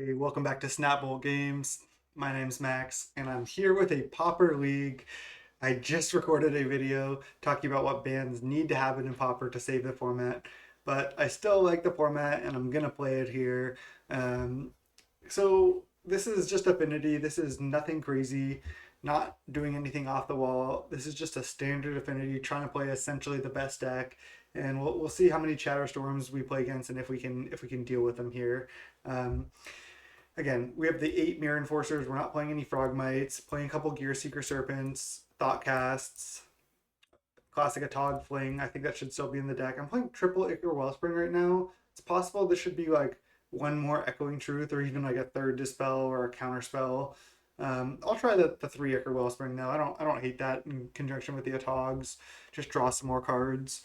Hey, welcome back to Snapbolt Games. My name's Max, and I'm here with a Pauper League. I just recorded a video talking about what bans need to happen in Pauper to save the format, but I still like the format, and I'm gonna play it here. Um, so this is just Affinity. This is nothing crazy, not doing anything off the wall. This is just a standard Affinity, trying to play essentially the best deck, and we'll see how many Chatterstorms we play against, and if we can deal with them here. Um, Again, we have the 8 Mirror Enforcers. We're not playing any Frogmites. Playing a couple Gear Seeker Serpents, Thoughtcasts, Classic Atog Fling. I think that should still be in the deck. I'm playing triple Ichor Wellspring right now. It's possible this should be like one more Echoing Truth or even like a third Dispel or a Counter Spell. I'll try the 3 Ichor Wellspring now. I don't hate that in conjunction with the Atogs. Just draw some more cards.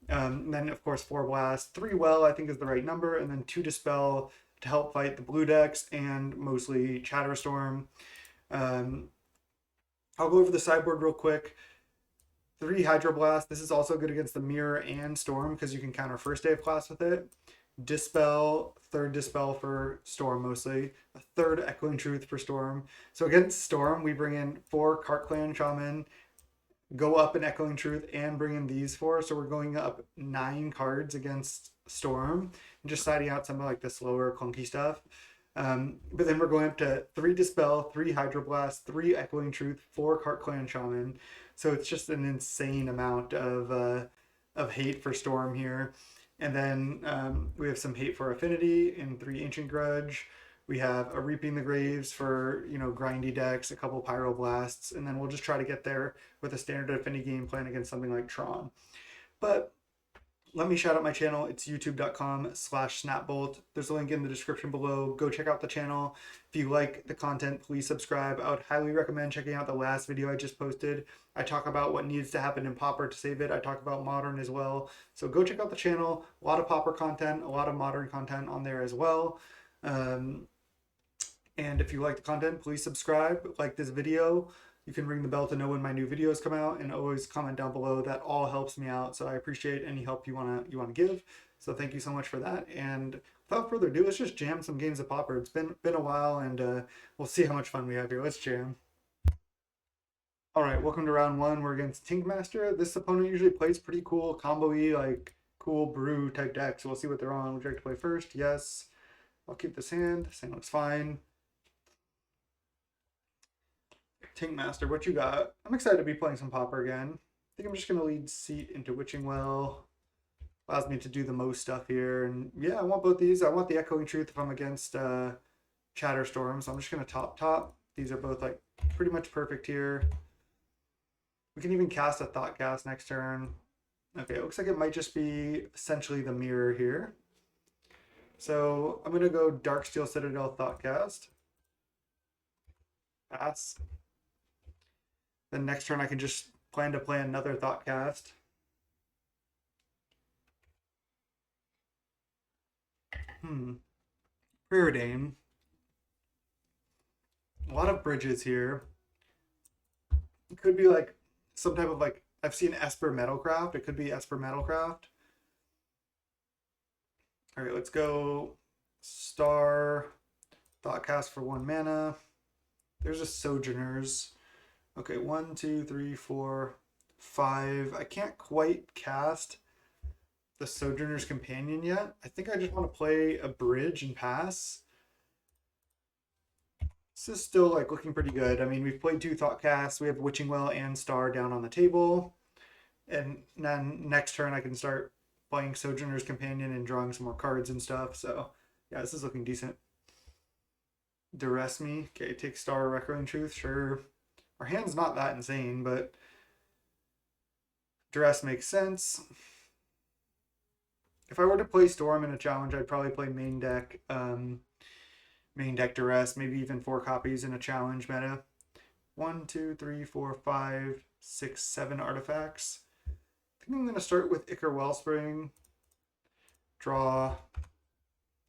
Then of course 4 Blast, 3 Well I think is the right number, and then 2 Dispel to help fight the blue decks and mostly Chatterstorm. Um, I'll go over the sideboard real quick. 3 Hydroblast. This is also good against the Mirror and Storm because you can counter first day of class with it. Dispel, third Dispel for Storm mostly. A third Echoing Truth for Storm. So against Storm, we bring in 4 Cart Clan Shaman, go up an Echoing Truth, and bring in these 4. So we're going up 9 cards against Storm and just siding out some of like the slower, clunky stuff. But then we're going up to 3 Dispel, 3 Hydroblast, 3 Echoing Truth, 4 Cart Clan Shaman. So it's just an insane amount of hate for Storm here. And then we have some hate for Affinity in 3 Ancient Grudge. We have a Reaping the Graves for grindy decks, a couple Pyroblasts, and then we'll just try to get there with a standard Affinity game plan against something like Tron. But let me shout out my channel. It's youtube.com/snapbolt. There's a link in the description below. Go check out the channel. If you like the content, please subscribe. I would highly recommend checking out the last video I just posted. I talk about what needs to happen in Pauper to save it. I talk about Modern as well. So go check out the channel. A lot of Pauper content, a lot of Modern content on there as well. And if you like the content, please subscribe, like this video. You can ring the bell to know when my new videos come out, and always comment down below. That all helps me out. So I appreciate any help you wanna give. So thank you so much for that. And without further ado, let's just jam some games of Pauper. It's been a while, and we'll see how much fun we have here. Let's jam. All right, welcome to round one. We're against Tinkmaster. This opponent usually plays pretty cool combo-y, like cool brew type decks. So we'll see what they're on. Would you like to play first? Yes. I'll keep this hand. This hand looks fine. Tinkmaster, what you got? I'm excited to be playing some Pauper again. I think I'm just going to lead Seat into Witching Well. Allows me to do the most stuff here. And yeah, I want both these. I want the Echoing Truth if I'm against Chatterstorm. So I'm just going to top. These are both like pretty much perfect here. We can even cast a Thoughtcast next turn. Okay, it looks like it might just be essentially the mirror here. So I'm going to go Darksteel Citadel Thoughtcast. Pass. Then next turn I can just plan to play another Thoughtcast. Preordain. A lot of bridges here. It could be like some type of like, I've seen Esper Metalcraft. It could be Esper Metalcraft. All right, let's go Star Thoughtcast for 1 mana. There's a Sojourners. Okay, 1, 2, 3, 4, 5. I can't quite cast the Sojourner's Companion yet. I think I just want to play a bridge and pass. This is still like looking pretty good. I mean, we've played 2 Thoughtcasts. We have Witching Well and Star down on the table. And then next turn I can start playing Sojourner's Companion and drawing some more cards and stuff. So yeah, this is looking decent. Duress me. Okay, take Star or Echoing Truth. Sure. Our hand's not that insane, but Duress makes sense. If I were to play Storm in a challenge, I'd probably play main deck Duress, maybe even 4 copies in a challenge meta. 1, 2, 3, 4, 5, 6, 7 artifacts. I think I'm going to start with Ichor Wellspring. Draw.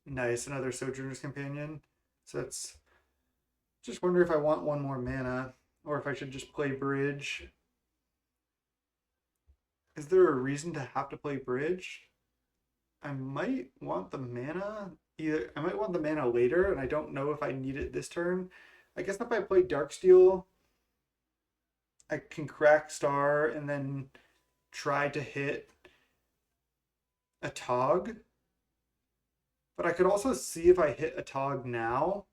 Nice, another Sojourner's Companion. So that's just wonder if I want 1 more mana or if I should just play bridge. Is there a reason to have to play bridge? I might want the mana either I might want the mana later, and I don't know if I need it this turn. I guess if I play Darksteel, I can crack Star and then try to hit a Tog. But I could also see if I hit a Tog now.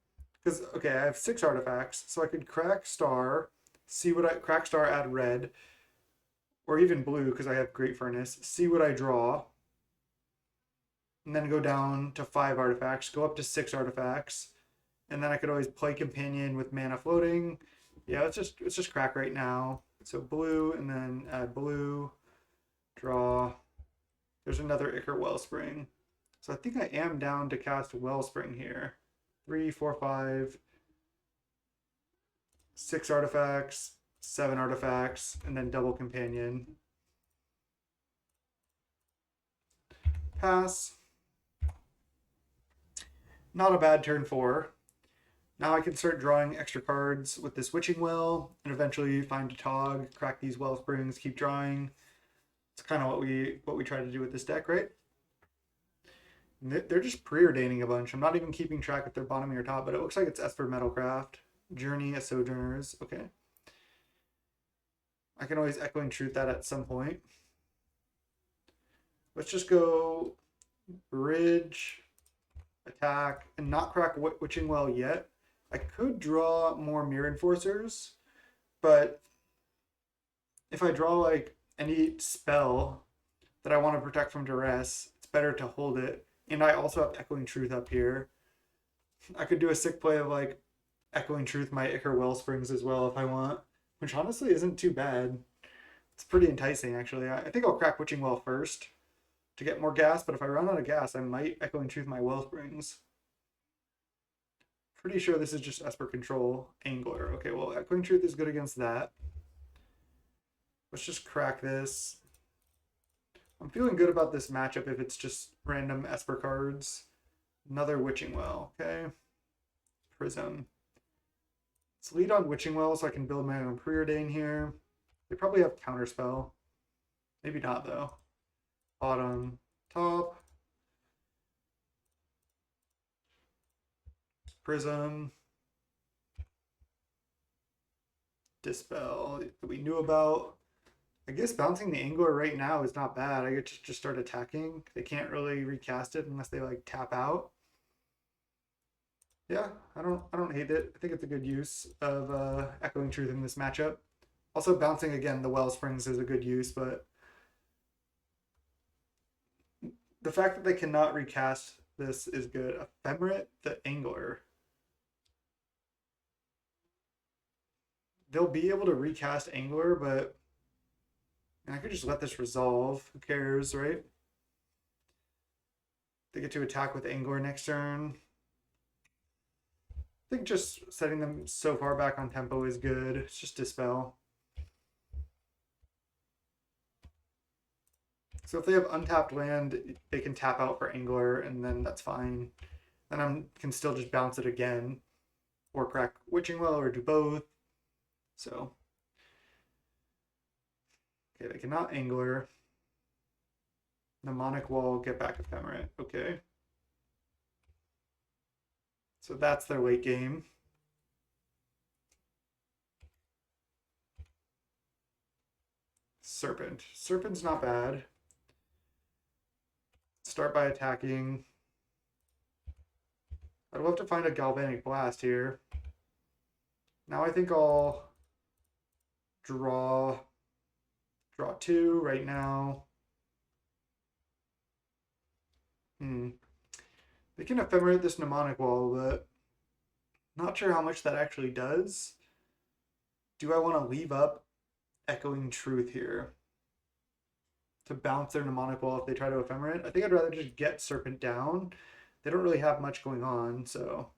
Because, okay, I have 6 artifacts, so I could crack Star, see what I crack Star, add red, or even blue because I have Great Furnace, see what I draw, and then go down to 5 artifacts, go up to 6 artifacts, and then I could always play Companion with mana floating. Yeah, let's just crack right now. So blue, and then add blue, draw. There's another Ichor Wellspring. So I think I am down to cast Wellspring here. 3, 4, 5, 6 artifacts, 7 artifacts, and then double Companion. Pass. Not a bad turn 4. Now I can start drawing extra cards with this Witching Well, and eventually find a Tog, crack these Wellsprings, keep drawing. It's kind of what we try to do with this deck, right? They're just preordaining a bunch. I'm not even keeping track if they're bottoming or top, but it looks like it's Esper Metalcraft, Journey of Sojourners. Okay. I can always Echoing Truth that at some point. Let's just go Bridge, attack, and not crack Witching Well yet. I could draw more Mirror Enforcers, but if I draw like any spell that I want to protect from duress, it's better to hold it. And I also have Echoing Truth up here. I could do a sick play of like Echoing Truth my Ichor Wellsprings as well if I want, which honestly isn't too bad. It's pretty enticing actually. I think I'll crack Witching Well first to get more gas, but if I run out of gas, I might Echoing Truth my Wellsprings. Pretty sure this is just Esper Control Angler. Okay, well, Echoing Truth is good against that. Let's just crack this. I'm feeling good about this matchup if it's just random Esper cards. Another Witching Well, okay. Prism. Let's lead on Witching Well so I can build my own Preordain here. They probably have Counterspell. Maybe not, though. Bottom, top. Prism. Dispel that we knew about. I guess bouncing the Angler right now is not bad. I get to just start attacking. They can't really recast it unless they like tap out. Yeah, I don't hate it. I think it's a good use of Echoing Truth in this matchup. Also bouncing again the Wellsprings is a good use, but the fact that they cannot recast this is good. Ephemerate the Angler. They'll be able to recast Angler, but I could just let this resolve. Who cares, right? They get to attack with Angler next turn. I think just setting them so far back on tempo is good. It's just Dispel. So if they have untapped land, they can tap out for Angler, and then that's fine. Then I can still just bounce it again, or crack Witching Well, or do both. So, okay, they cannot Angler. Mnemonic Wall, get back Ephemerate. Okay. So that's their late game. Serpent. Serpent's not bad. Start by attacking. I'd love to find a Galvanic Blast here. Now I think I'll draw 2 right now. They can Ephemerate this Mnemonic Wall, but not sure how much that actually does. Do I want to leave up Echoing Truth here to bounce their Mnemonic Wall if they try to Ephemerate? I think I'd rather just get Serpent down. They don't really have much going on, so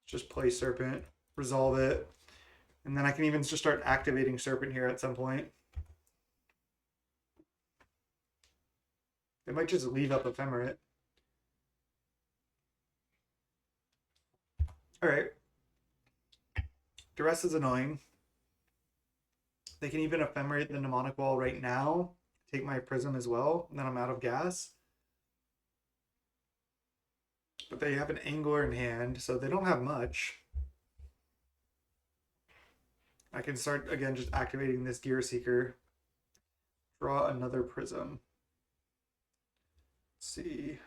just play Serpent, resolve it, and then I can even just start activating Serpent here at some point. They might just leave up Ephemerate. Alright. Duress is annoying. They can even Ephemerate the Mnemonic Wall right now, take my Prism as well, and then I'm out of gas. But they have an angler in hand, so they don't have much. I can start again just activating this Gear Seeker. Draw another prism. Let's see.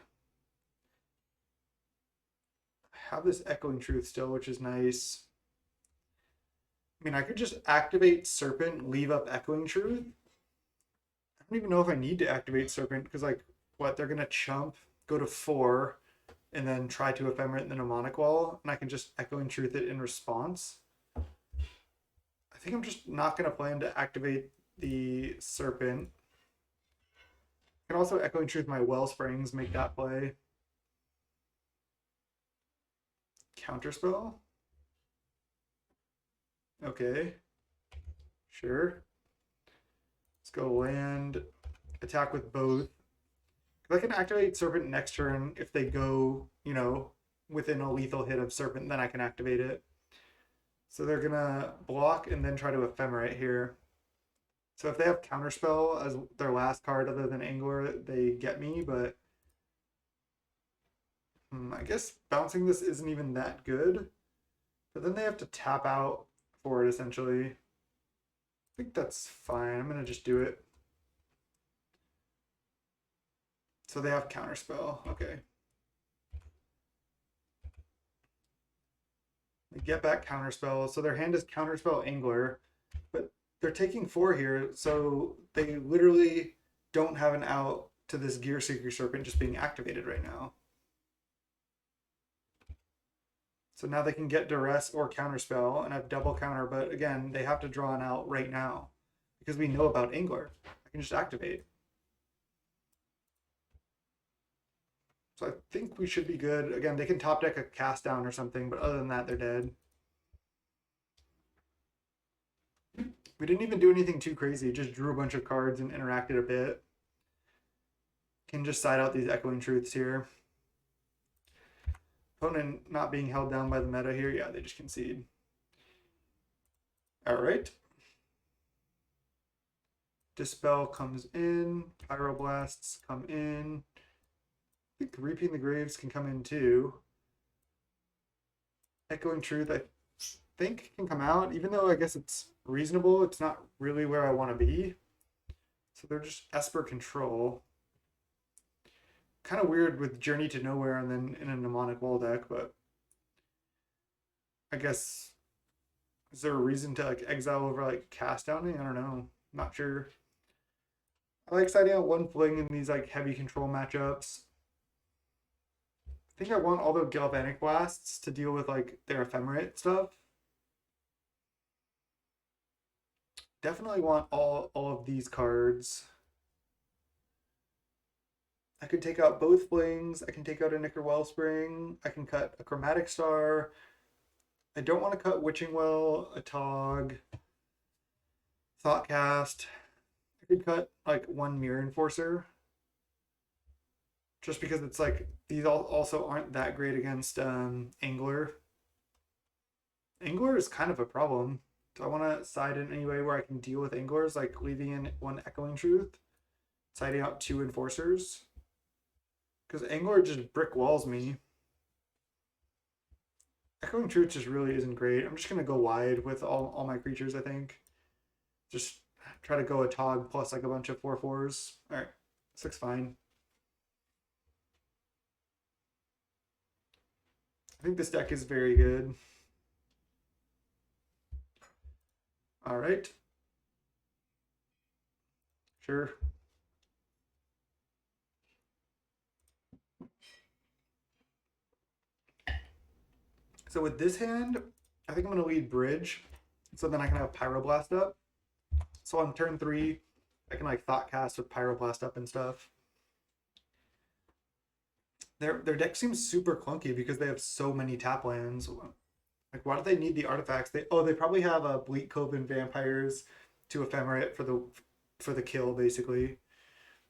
I have this Echoing Truth still, which is nice. I mean, I could just activate Serpent, leave up Echoing Truth. I don't even know if I need to activate Serpent because, like, what? They're going to chump, go to 4, and then try to Ephemerate in the Mnemonic Wall, and I can just Echoing Truth it in response. I think I'm just not going to plan to activate the Serpent. I can also Echoing Truth my Wellsprings, make that play. Counterspell? Okay. Sure. Let's go land, attack with both. I can activate Serpent next turn if they go, you know, within a lethal hit of Serpent, then I can activate it. So they're gonna block and then try to Ephemerate here. So if they have Counterspell as their last card other than Angler, they get me, but I guess bouncing this isn't even that good. But then they have to tap out for it, essentially. I think that's fine. I'm gonna just do it. So they have Counterspell. Okay. They get back Counterspell. So their hand is Counterspell Angler, but they're taking 4 here, so they literally don't have an out to this Gear Seeker Serpent just being activated right now. So now they can get Duress or Counterspell and have double counter, but again, they have to draw an out right now because we know about Angler. I can just activate. So I think we should be good. Again, they can top deck a cast down or something, but other than that, they're dead. We didn't even do anything too crazy. Just drew a bunch of cards and interacted a bit. Can just side out these Echoing Truths here. Opponent not being held down by the meta here. Yeah, they just concede. All right. Dispel comes in. Pyroblasts come in. I think Reaping the Graves can come in too. Echoing Truth, I think, can come out, even though I guess it's reasonable. It's not really where I want to be. So they're just Esper Control. Kind of weird with Journey to Nowhere and then in a Mnemonic Wall deck, but I guess is there a reason to like exile over like cast downing? I don't know. Not sure. I like siding out one fling in these like heavy control matchups. I think I want all the Galvanic Blasts to deal with like their Ephemerate stuff. Definitely want all of these cards. I could take out both Flings. I can take out a Nicker Wellspring. I can cut a Chromatic Star. I don't want to cut Witching Well, a Tog, Thoughtcast. I could cut like one Mirror Enforcer. Just because it's like these also aren't that great against Angler. Angler is kind of a problem. Do I want to side in any way where I can deal with Anglers, like leaving in one Echoing Truth, siding out 2 Enforcers? Because Angler just brick walls me. Echoing Truth just really isn't great. I'm just going to go wide with all my creatures, I think. Just try to go a Tog plus like a bunch of 4/4s. All right, this looks fine. I think this deck is very good. All right. Sure. So with this hand, I think I'm going to lead Bridge. So then I can have Pyroblast up. So on turn 3, I can like Thoughtcast with Pyroblast up and stuff. Their deck seems super clunky because they have so many tap lands. Like, why do they need the artifacts? They probably have a Bleak Coven Vampires to Ephemerate for the kill, basically.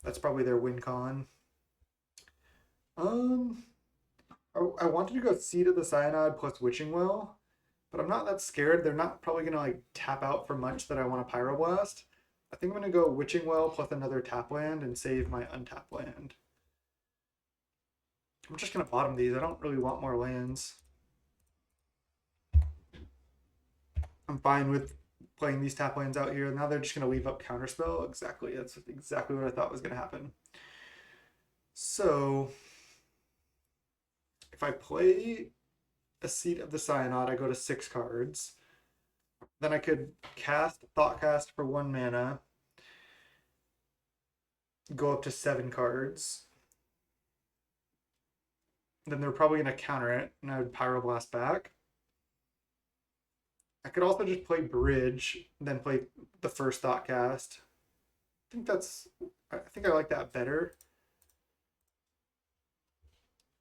That's probably their win con. I wanted to go Seed of the Cyanide plus Witching Well, but I'm not that scared. They're not probably gonna like tap out for much that I want to Pyroblast. I think I'm gonna go Witching Well plus another tap land and save my untapped land. I'm just gonna bottom these. I don't really want more lands. I'm fine with playing these tap lands out here. Now they're just gonna leave up counterspell. Exactly. That's exactly what I thought was gonna happen. So if I play a Seat of the Synod, I go to 6 cards. Then I could cast Thoughtcast for 1 mana, go up to 7 cards. Then they're probably going to counter it, and I would Pyroblast back. I could also just play Bridge, then play the first Thoughtcast. I think I like that better.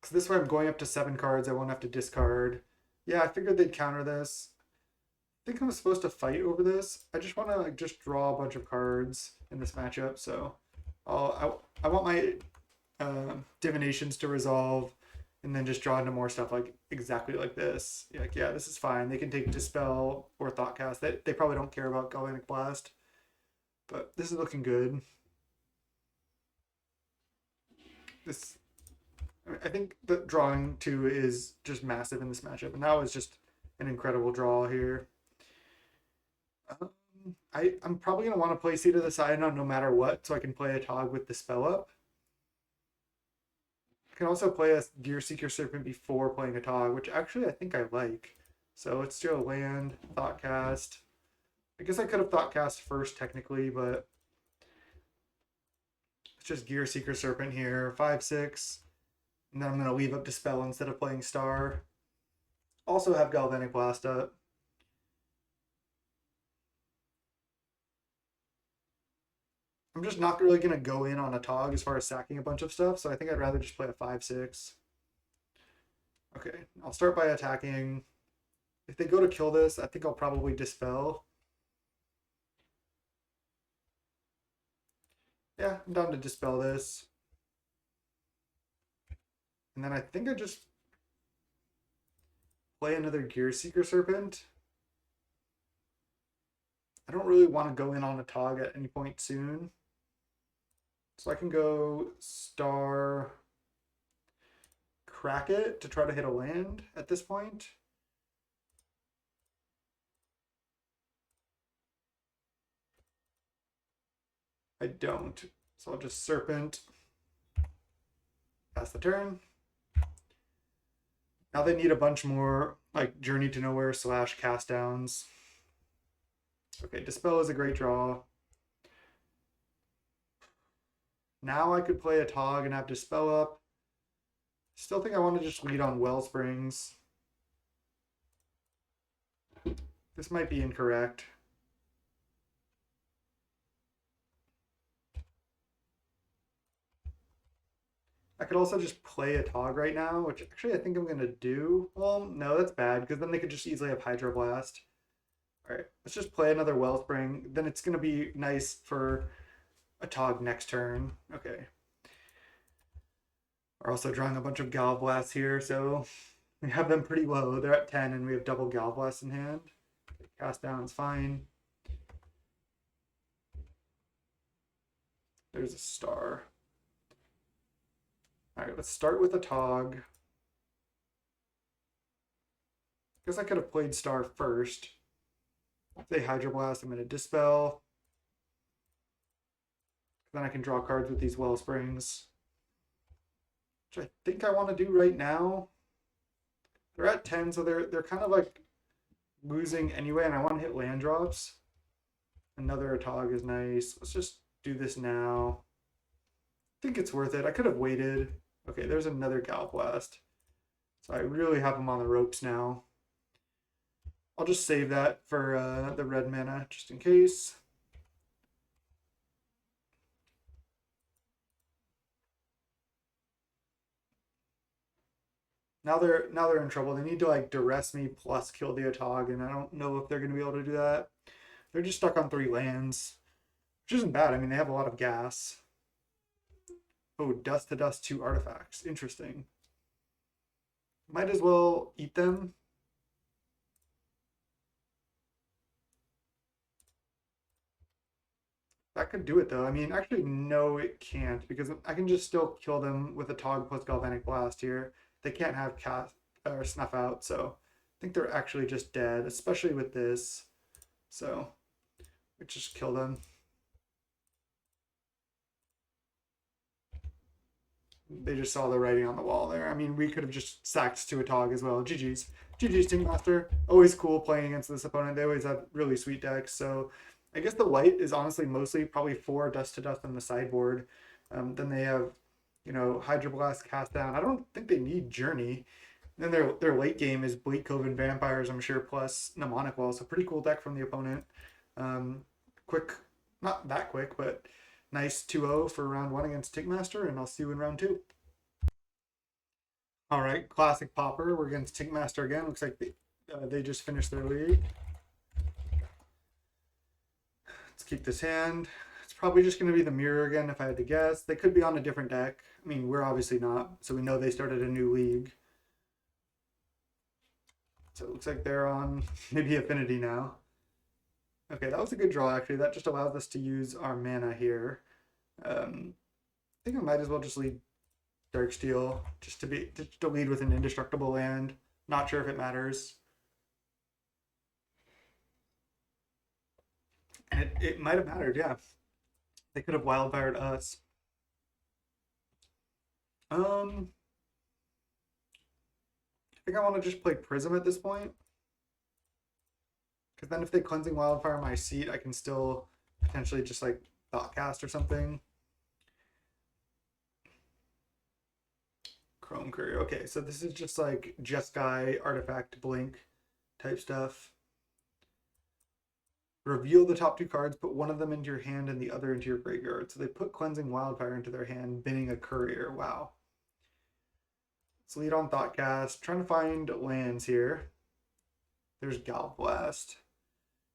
Because this way I'm going up to 7 cards, I won't have to discard. Yeah, I figured they'd counter this. I think I'm supposed to fight over this. I just want to like just draw a bunch of cards in this matchup, so I want my divinations to resolve, and then just draw into more stuff like exactly like this. Like, yeah, this is fine. They can take Dispel or Thoughtcast. They probably don't care about Galvanic Blast, but this is looking good. This, I think the drawing 2 is just massive in this matchup, and that was just an incredible draw here. I'm probably going to want to play Seat of the Synod no matter what, so I can play a Tog with the spell up. I can also play a Gear Seeker Serpent before playing a Tog, which actually I think I like. So let's do a land, Thoughtcast. I guess I could have Thoughtcast first technically, but it's just Gear Seeker Serpent here, 5/6. And then I'm going to leave up Dispel instead of playing Star. Also have Galvanic Blast up. I'm just not really going to go in on a Tog as far as sacking a bunch of stuff, so I think I'd rather just play a 5/6. Okay, I'll start by attacking. If they go to kill this, I think I'll probably Dispel. Yeah, I'm down to Dispel this. And then I think I just play another Gear Seeker Serpent. I don't really want to go in on a Tog at any point soon. So I can go Star, crack it to try to hit a land at this point. I don't. So I'll just Serpent. Pass the turn. Now they need a bunch more like Journey to Nowhere / cast downs. Okay, Dispel is a great draw. Now I could play a Tog and have Dispel up. Still think I want to just lead on Wellsprings. This might be incorrect. I could also just play a Tog right now, which actually I think I'm going to do. Well, no, that's bad, because then they could just easily have Hydroblast. All right, let's just play another Wellspring. Then it's going to be nice for a Tog next turn. Okay. We're also drawing a bunch of Galvblasts here, so we have them pretty low. They're at 10, and we have double Galvblast in hand. Cast down is fine. There's a Star. All right, let's start with a Tog. Guess I could have played Star first. If they Hydroblast, I'm going to Dispel. Then I can draw cards with these Wellsprings, which I think I want to do right now. They're at 10, so they're kind of like losing anyway, and I want to hit land drops. Another Tog is nice. Let's just do this now. I think it's worth it. I could have waited. Okay, there's another Galvblast. So I really have them on the ropes now. I'll just save that for the red mana, just in case. Now they're in trouble. They need to like duress me plus kill the Otog, and I don't know if they're going to be able to do that. They're just stuck on 3 lands, which isn't bad. I mean, they have a lot of gas. Oh, dust to dust 2 artifacts. Interesting. Might as well eat them. That could do it though. I mean, actually, no, it can't because I can just still kill them with a Tog plus Galvanic Blast here. They can't have cast or snuff out, so I think they're actually just dead, especially with this. So we just kill them. They just saw the writing on the wall there. I mean, we could have just sacked to a Tog as well. GG's. GG's Team Master. Always cool playing against this opponent. They always have really sweet decks. So I guess the white is honestly mostly probably for Dust to Dust on the sideboard. Then they have, Hydroblast, Cast Down. I don't think they need Journey. And then their late game is Bleak Cove and Vampires, I'm sure, plus Mnemonic Wall. So pretty cool deck from the opponent. Quick, not that quick, but nice 2-0 for round one against Tinkmaster, and I'll see you in round two. All right, classic Pauper. We're against Tinkmaster again. Looks like they just finished their league. Let's keep this hand. It's probably just going to be the mirror again if I had to guess. They could be on a different deck. I mean, we're obviously not, so we know they started a new league. So it looks like they're on maybe Affinity now. Okay, that was a good draw actually. That just allows us to use our mana here. I think I might as well just lead Darksteel just to lead with an indestructible land. Not sure if it matters. And it might have mattered, yeah. They could have wildfired us. I think I want to just play Prism at this point. Because then if they Cleansing Wildfire my seat, I can still potentially just like Thoughtcast or something. Chrome Courier. Okay, so this is just like Jeskai, Artifact, Blink type stuff. Reveal the top two cards, put one of them into your hand and the other into your graveyard. So they put Cleansing Wildfire into their hand, binning a Courier. Wow. Let's lead on Thoughtcast. Trying to find lands here. There's Galblast.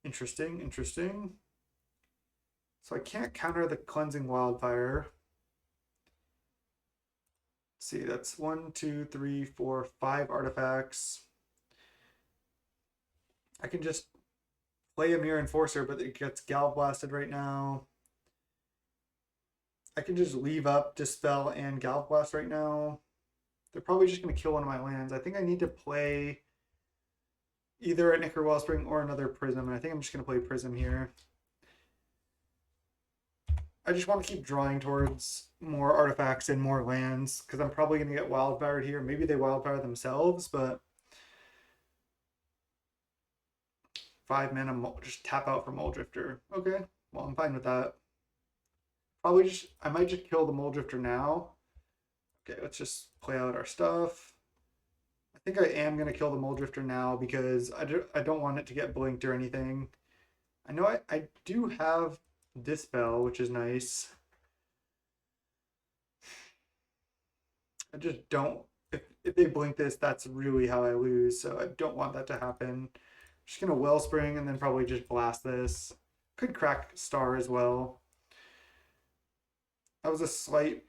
Interesting, interesting. So I can't counter the Cleansing Wildfire. Let's see, that's 1, 2, 3, 4, 5 artifacts. I can just play a Mirror Enforcer, but it gets Galblasted right now. I can just leave up Dispel and Galblast right now. They're probably just going to kill one of my lands. I think I need to play either an Ichor Wellspring or another Prism, and I think I'm just going to play Prism here. I just want to keep drawing towards more artifacts and more lands, because I'm probably going to get wildfired here. Maybe they wildfire themselves, but 5 mana, just tap out for Muldrifter. Okay, well, I'm fine with that. I might just kill the Muldrifter now. Okay, let's just play out our stuff. I think I am going to kill the Muldrifter now because I don't want it to get blinked or anything. I know I do have Dispel, which is nice. I just don't. If they blink this, that's really how I lose. So I don't want that to happen. I'm just going to Wellspring and then probably just blast this. Could crack Star as well. That was a slight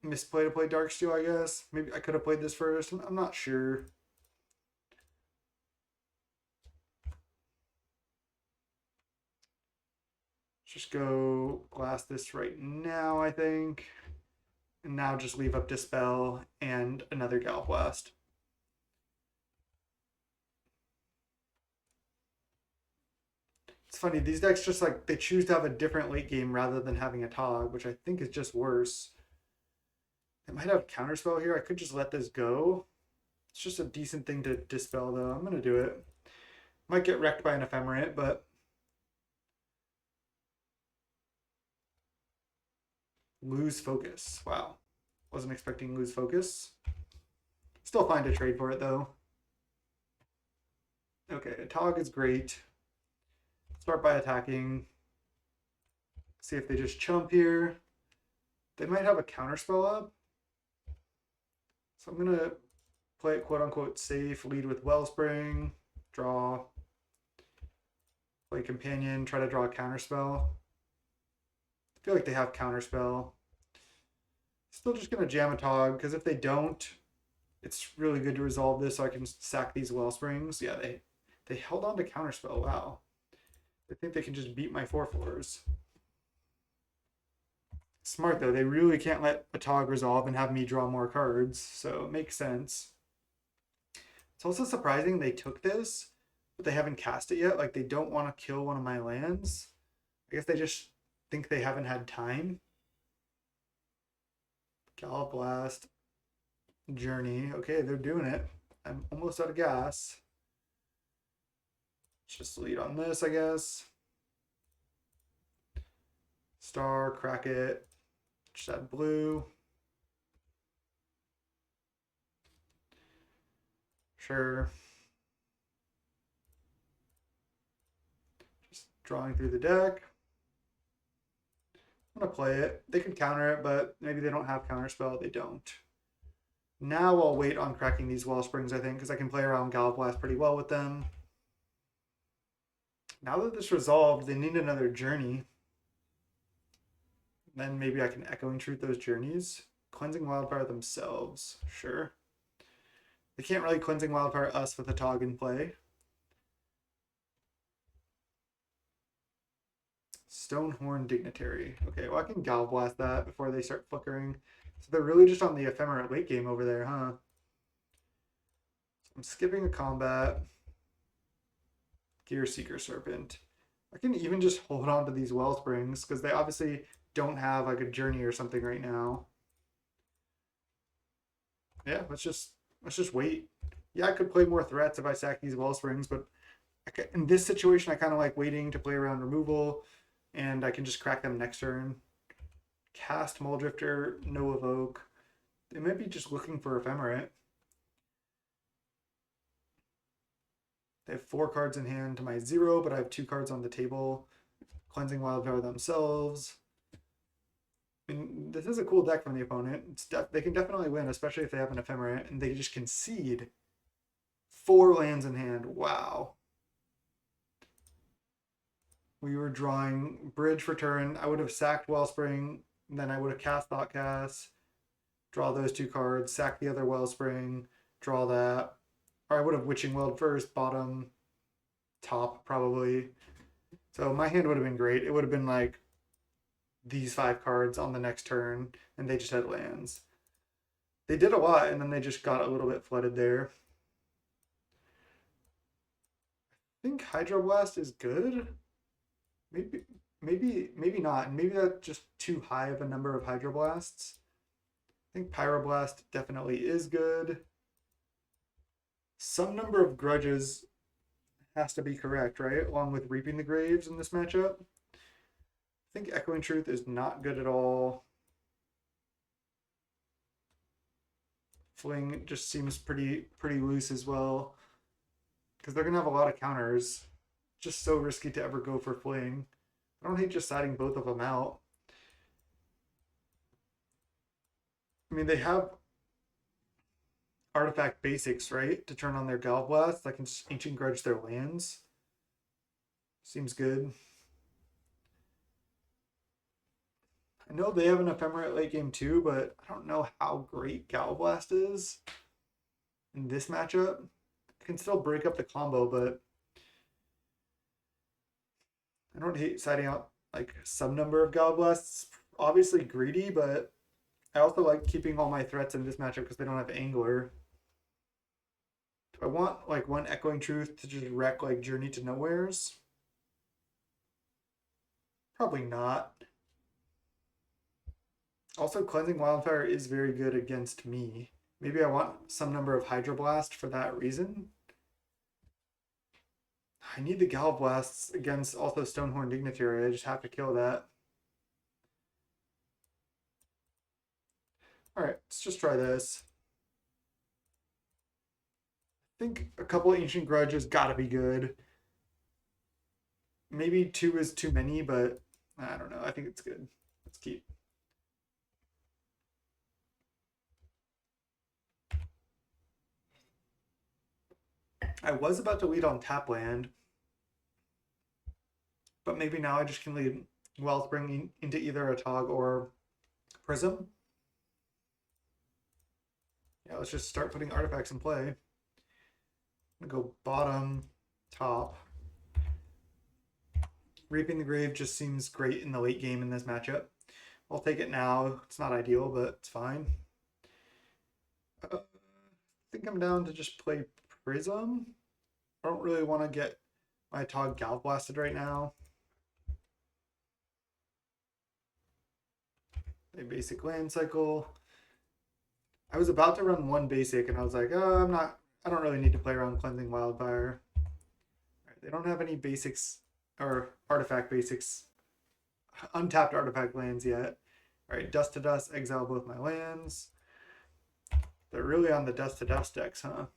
misplay to play Darksteel, I guess. Maybe I could have played this first. I'm not sure. Just go blast this right now, I think. And now just leave up Dispel and another Galblast. It's funny, these decks just like, they choose to have a different late game rather than having a Tog, which I think is just worse. It might have Counterspell here. I could just let this go. It's just a decent thing to Dispel, though. I'm going to do it. Might get wrecked by an Ephemerate, but lose focus. Wow. Wasn't expecting lose focus. Still fine to trade for it, though. Okay, a Tog is great. Start by attacking. See if they just chump here. They might have a Counterspell up. So I'm going to play it quote-unquote safe, lead with Wellspring, draw, play Companion, try to draw a Counterspell. I feel like they have Counterspell. Still just going to jam a Tog, because if they don't, it's really good to resolve this so I can sack these Wellsprings. Yeah, they held on to Counterspell. Wow. They think they can just beat my 4/4s. Smart though, they really can't let a Tog resolve and have me draw more cards, so it makes sense. It's also surprising they took this, but they haven't cast it yet. Like they don't want to kill one of my lands. I guess they just think they haven't had time. Gal Blast, Journey. Okay, they're doing it. I'm almost out of gas. Let's just lead on this, I guess. Star, crack it. Just add blue. Sure. Just drawing through the deck. I'm gonna play it. They can counter it, but maybe they don't have counterspell. They don't. Now I'll wait on cracking these Wellsprings, I think, because I can play around Gallblast pretty well with them. Now that this resolved, they need another journey. Then maybe I can Echoing Truth those journeys. Cleansing Wildfire themselves, sure. They can't really Cleansing Wildfire us with a Tog in play. Stonehorn Dignitary. Okay, well I can Gallblast that before they start flickering. So they're really just on the Ephemera late game over there, huh? I'm skipping a combat. Gear Seeker Serpent. I can even just hold on to these Wellsprings because they obviously don't have like a journey or something right now. Yeah, let's just wait. Yeah, I could play more threats if I sack these Wellsprings, but in this situation, I kind of like waiting to play around removal, and I can just crack them next turn. Cast Muldrifter, no evoke. They might be just looking for Ephemerate. They have 4 cards in hand to my 0, but I have 2 cards on the table. Cleansing Wildfire themselves. I mean, this is a cool deck from the opponent. They can definitely win, especially if they have an Ephemerate, and they just concede 4 lands in hand. Wow. We were drawing Bridge for turn. I would have sacked Wellspring, then I would have cast Thoughtcast, draw those 2 cards, sack the other Wellspring, draw that. Or I would have Witching Weld first, bottom, top, probably. So my hand would have been great. It would have been like these 5 cards on the next turn, and they just had lands. They did a lot, and then they just got a little bit flooded there. I think Hydroblast is good. Maybe not. And maybe that's just too high of a number of Hydroblasts. I think Pyroblast definitely is good. Some number of Grudges has to be correct, right? Along with Reaping the Graves in this matchup. I think Echoing Truth is not good at all. Fling just seems pretty loose as well. Because they're going to have a lot of counters. Just so risky to ever go for Fling. I don't hate just siding both of them out. I mean, they have artifact basics, right? To turn on their Gallblast. I can just Ancient Grudge their lands. Seems good. I know they have an Ephemerate late game too, but I don't know how great Gallblast is in this matchup. I can still break up the combo, but I don't hate siding out like some number of Gallblasts. Obviously greedy, but I also like keeping all my threats in this matchup because they don't have Angler. Do I want like one Echoing Truth to just wreck like Journey to Nowheres? Probably not. Also, Cleansing Wildfire is very good against me. Maybe I want some number of Hydroblast for that reason. I need the Gallblasts against also Stonehorn Dignitary. I just have to kill that. Alright, let's just try this. I think a couple Ancient Grudges gotta be good. Maybe 2 is too many, but I don't know. I think it's good. Let's keep. I was about to lead on tap land, but maybe now I just can lead Wellspring into either a Tog or Prism. Yeah, let's just start putting artifacts in play. I'm gonna go bottom, top. Reaping the Grave just seems great in the late game in this matchup. I'll take it now. It's not ideal, but it's fine. I think I'm down to just play Prism. I don't really want to get my Tog Gal blasted right now. A basic land cycle. I was about to run one basic and I was like, oh, I don't really need to play around Cleansing Wildfire. Right, they don't have any basics or artifact basics, untapped artifact lands yet. All right, Dust to Dust, exile both my lands. They're really on the Dust to Dust decks, huh?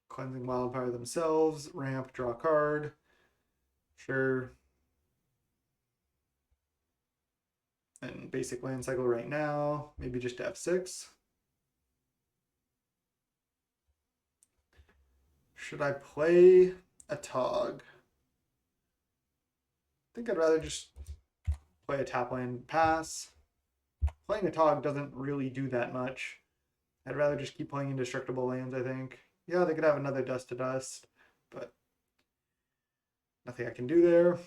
Cleansing Wildfire themselves, ramp, draw card. Sure. And basic land cycle right now, maybe just F6. Should I play a Tog? I think I'd rather just play a tap land pass. Playing a Tog doesn't really do that much. I'd rather just keep playing indestructible lands, I think. Yeah, they could have another Dust to Dust, but nothing I can do there.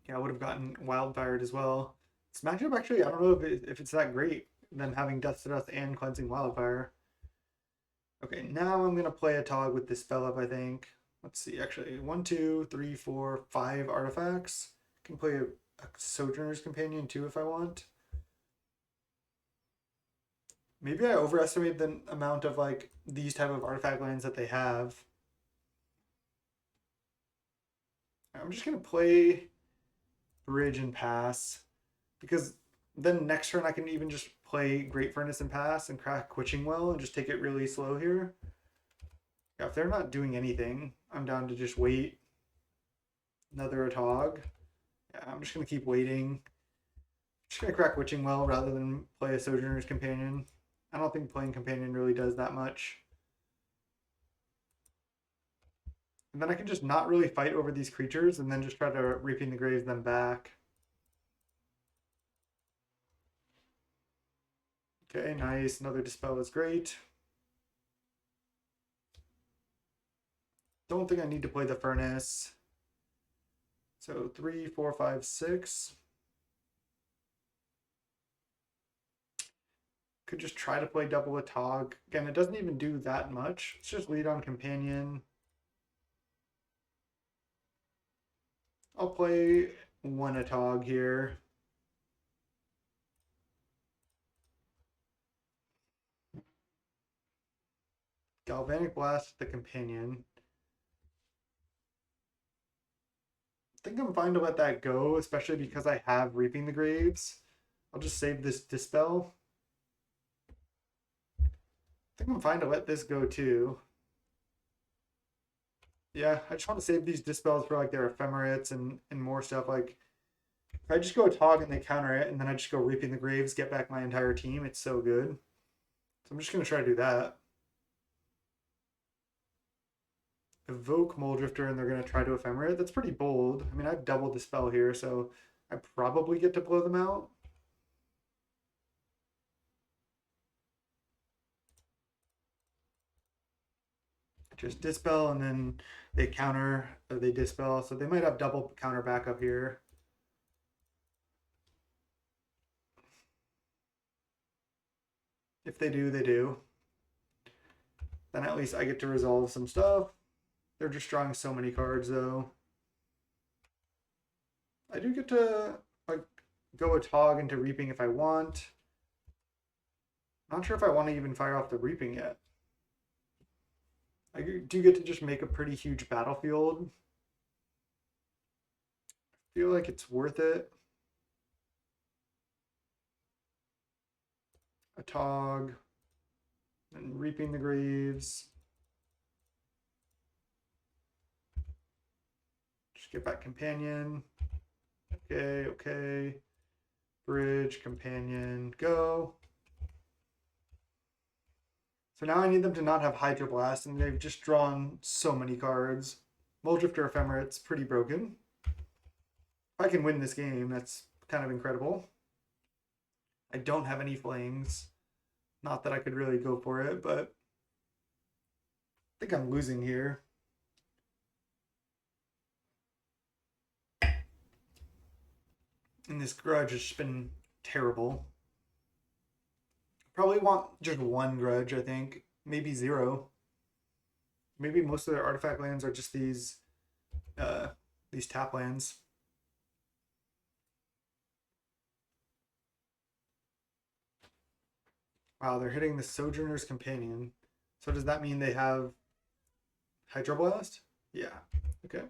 Yeah, I would have gotten Wildfired as well. This matchup actually, I don't know if it's that great, them having Dust to Dust and Cleansing Wildfire. Okay, now I'm going to play a Tog with this spell up, I think. Let's see, actually, 1, 2, 3, 4, 5 artifacts. I can play a Sojourner's Companion too if I want. Maybe I overestimate the amount of like these type of artifact lands that they have. I'm just gonna play Bridge and pass because then next turn I can even just play Great Furnace and pass and crack Witching Well and just take it really slow here. Yeah, if they're not doing anything, I'm down to just wait. Another Atog. Yeah, I'm just gonna keep waiting. Just gonna crack Witching Well rather than play a Sojourner's Companion. I don't think playing Companion really does that much. And then I can just not really fight over these creatures and then just try to Reaping the Graves them back. Okay, nice. Another Dispel is great. Don't think I need to play the Furnace. So 3, 4, 5, 6. Could just try to play double Atog. Again, it doesn't even do that much. It's just lead on Companion. I'll play one Atog here. Galvanic Blast the Companion. I think I'm fine to let that go, especially because I have Reaping the Graves. I'll just save this Dispel. I think I'm fine to let this go too. Yeah, I just want to save these Dispels for like their Ephemerates and more stuff. Like, if I just go Tog and they counter it, and then I just go Reaping the Graves, get back my entire team, it's so good. So I'm just going to try to do that. Evoke Moldrifter, and they're going to try to Ephemerate. That's pretty bold. I mean, I've doubled the spell here, so I probably get to blow them out. Just Dispel, and then they counter, or they Dispel, so they might have double counter backup here. If they do, they do. Then at least I get to resolve some stuff. They're just drawing so many cards, though. I do get to like go a Tog into Reaping if I want. Not sure if I want to even fire off the Reaping yet. I do get to just make a pretty huge battlefield. I feel like it's worth it. A Tog. And Reaping the Graves. Just get back Companion. Okay, okay. Bridge, Companion, go. So now I need them to not have Hydro Blast, and they've just drawn so many cards. Moldrifter Ephemerate's pretty broken. If I can win this game, that's kind of incredible. I don't have any flames. Not that I could really go for it, but I think I'm losing here. And this grudge has just been terrible. Probably want just one grudge, I think. Maybe zero. Maybe most of their artifact lands are just these tap lands. Wow, they're hitting the Sojourner's Companion. So does that mean they have Hydroblast? Yeah. Okay.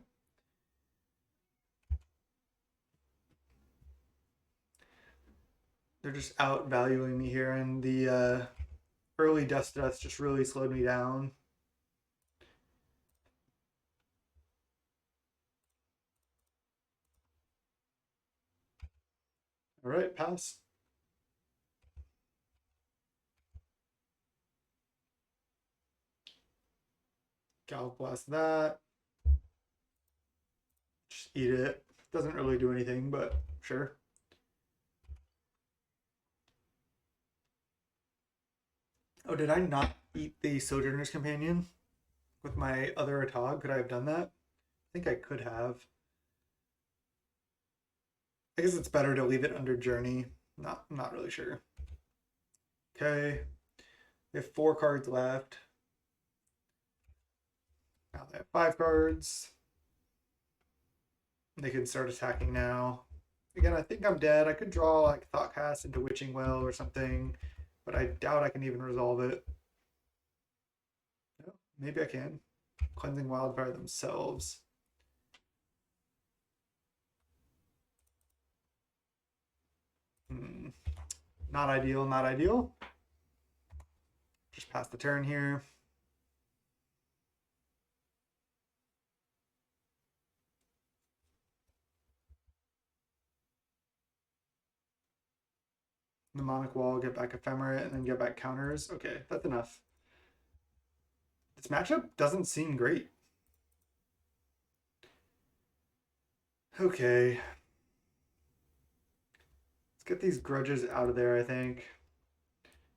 They're just out valuing me here, and the early Dust just really slowed me down. All right, pass. Gal blast that. Just eat it. Doesn't really do anything, but sure. Oh, did I not eat the Sojourner's Companion with my other Atog? Could I have done that? I think I could have. I guess it's better to leave it under Journey. Not really sure. Okay. We have 4 cards left. Now they have 5 cards. They can start attacking now. Again, I think I'm dead. I could draw like Thoughtcast into Witching Well or something, but I doubt I can even resolve it. No, maybe I can. Cleansing Wildfire themselves. Not ideal, not ideal. Just pass the turn here. Mnemonic Wall, get back Ephemerate, and then get back counters. Okay, that's enough. This matchup doesn't seem great. Okay. Let's get these grudges out of there, I think.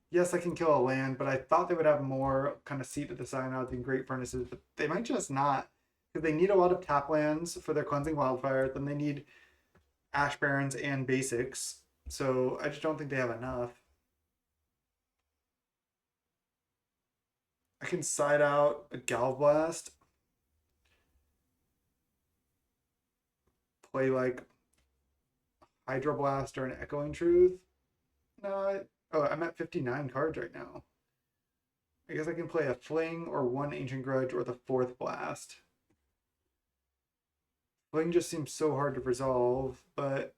Yes, I can kill a land, but I thought they would have more kind of seat at the synod than Great Furnaces, but they might just not. Because they need a lot of tap lands for their Cleansing Wildfire, then they need Ash Barrens and basics. So I just don't think they have enough. I can side out a Galvblast, play like Hydroblast or an Echoing Truth. No, oh, I'm at 59 cards right now. I guess I can play a Fling or one Ancient Grudge or the 4th Blast. Fling just seems so hard to resolve, but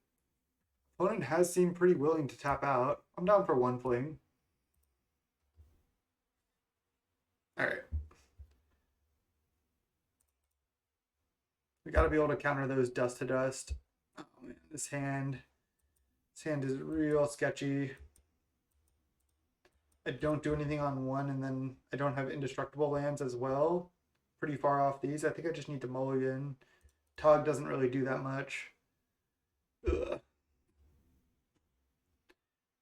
opponent has seemed pretty willing to tap out. I'm down for one Fling. Alright. We gotta be able to counter those Dust to Dust. Oh man, this hand is real sketchy. I don't do anything on one, and then I don't have indestructible lands as well. Pretty far off these. I think I just need to mulligan. Tog doesn't really do that much. Ugh.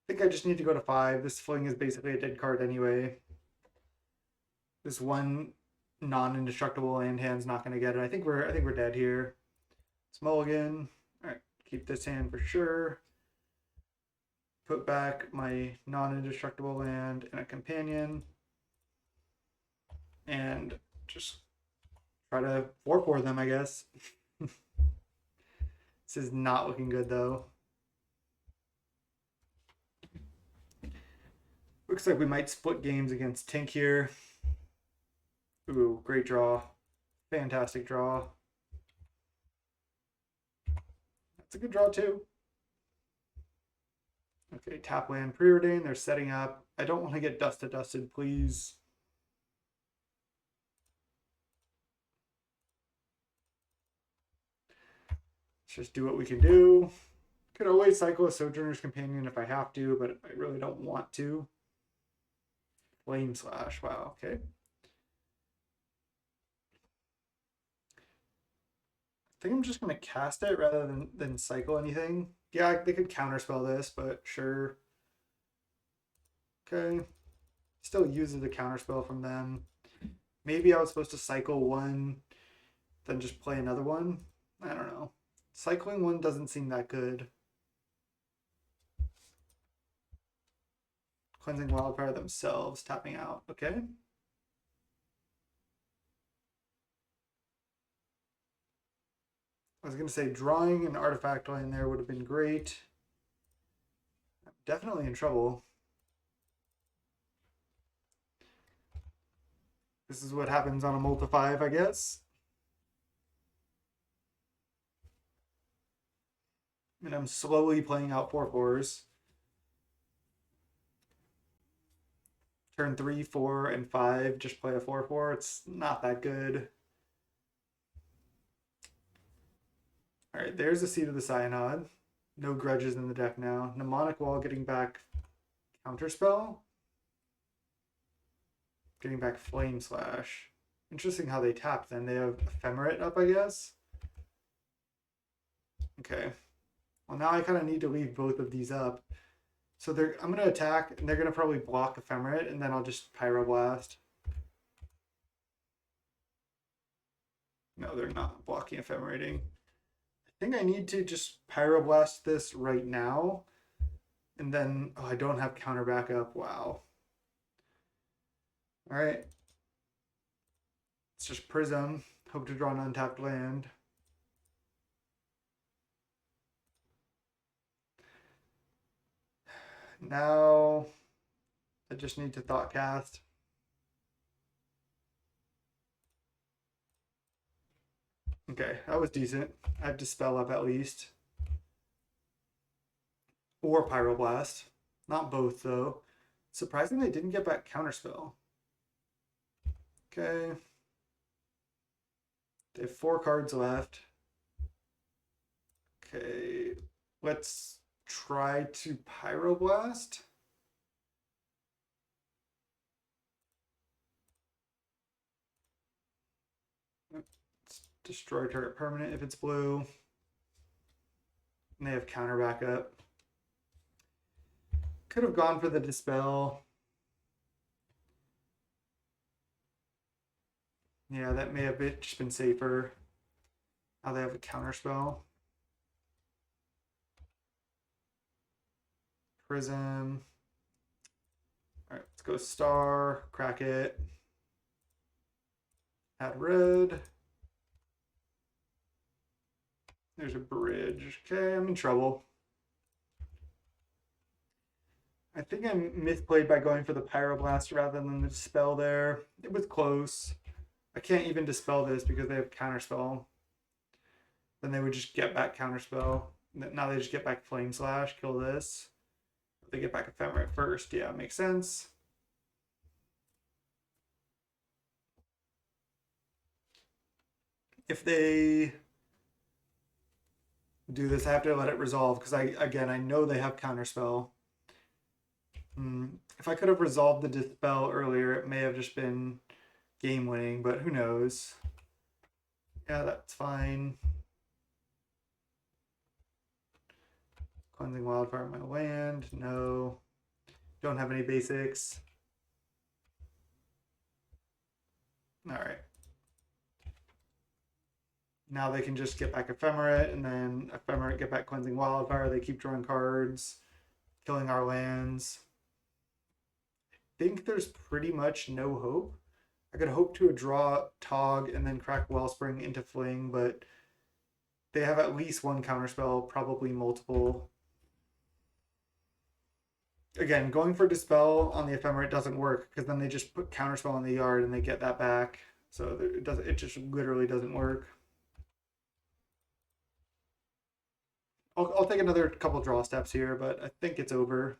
I think I just need to go to 5. This Fling is basically a dead card anyway. This one non-indestructible land hand's not going to get it. I think we're dead here. It's mulligan. All right, keep this hand for sure. Put back my non-indestructible land and a companion, and just try to 4-4 them, I guess. This is not looking good though. Looks like we might split games against Tink here. Ooh, great draw. Fantastic draw. That's a good draw too. Okay, tap land preordained. They're setting up. I don't want to get dusted, please. Let's just do what we can do. Could always cycle a Sojourner's Companion if I have to, but I really don't want to. Flame Slash. Wow, okay. I think I'm just going to cast it rather than cycle anything. Yeah, they could counterspell this, but sure. Okay. Still uses the counterspell from them. Maybe I was supposed to cycle one, then just play another one. I don't know. Cycling one doesn't seem that good. Cleansing Wildfire themselves, tapping out. Okay. I was going to say drawing an artifact line there would have been great. I'm definitely in trouble. This is what happens on a multi-5, I guess. And I'm slowly playing out 4/4s. Turn 3, 4, and 5, just play a 4/4. It's not that good. All right, there's the Seed of the Synod. No grudges in the deck now. Mnemonic Wall getting back Counterspell. Getting back Flame Slash. Interesting how they tapped then. They have Ephemerate up, I guess. Okay. Well, now I kind of need to leave both of these up. So I'm going to attack, and they're going to probably block Ephemerate, and then I'll just Pyroblast. No, they're not blocking Ephemerating. I think I need to just Pyroblast this right now. And then, oh, I don't have counter backup. Wow. All right. It's just Prism. Hope to draw an untapped land. Now, I just need to Thought Cast. Okay, that was decent. I have Dispel up at least. Or Pyroblast. Not both, though. Surprising they didn't get back Counterspell. Okay. They have 4 cards left. Okay, let's try to Pyroblast. Let's destroy target permanent if it's blue. And they have counter backup. Could have gone for the Dispel. Yeah, that may have just been safer. Now they have a Counterspell. Prism. All right, let's go Star, crack it. Add red. There's a bridge. Okay, I'm in trouble. I think I misplayed by going for the Pyroblast rather than the Dispel there. It was close. I can't even Dispel this because they have Counterspell. Then they would just get back Counterspell. Now they just get back Flame Slash, kill this. They get back Ephemerate first. Yeah, makes sense. If they do this, I have to let it resolve because I know they have Counterspell. If I could have resolved the Dispel earlier, it may have just been game winning, but who knows? Yeah, that's fine. Cleansing Wildfire on my land. No. Don't have any basics. All right. Now they can just get back Ephemerate, and then Ephemerate get back Cleansing Wildfire. They keep drawing cards, killing our lands. I think there's pretty much no hope. I could hope to draw Tog and then crack Wellspring into Fling, but they have at least one Counterspell, probably multiple. Again, going for Dispel on the Ephemerate doesn't work because then they just put Counterspell in the yard and they get that back. So it just literally doesn't work. I'll take another couple draw steps here, but I think it's over.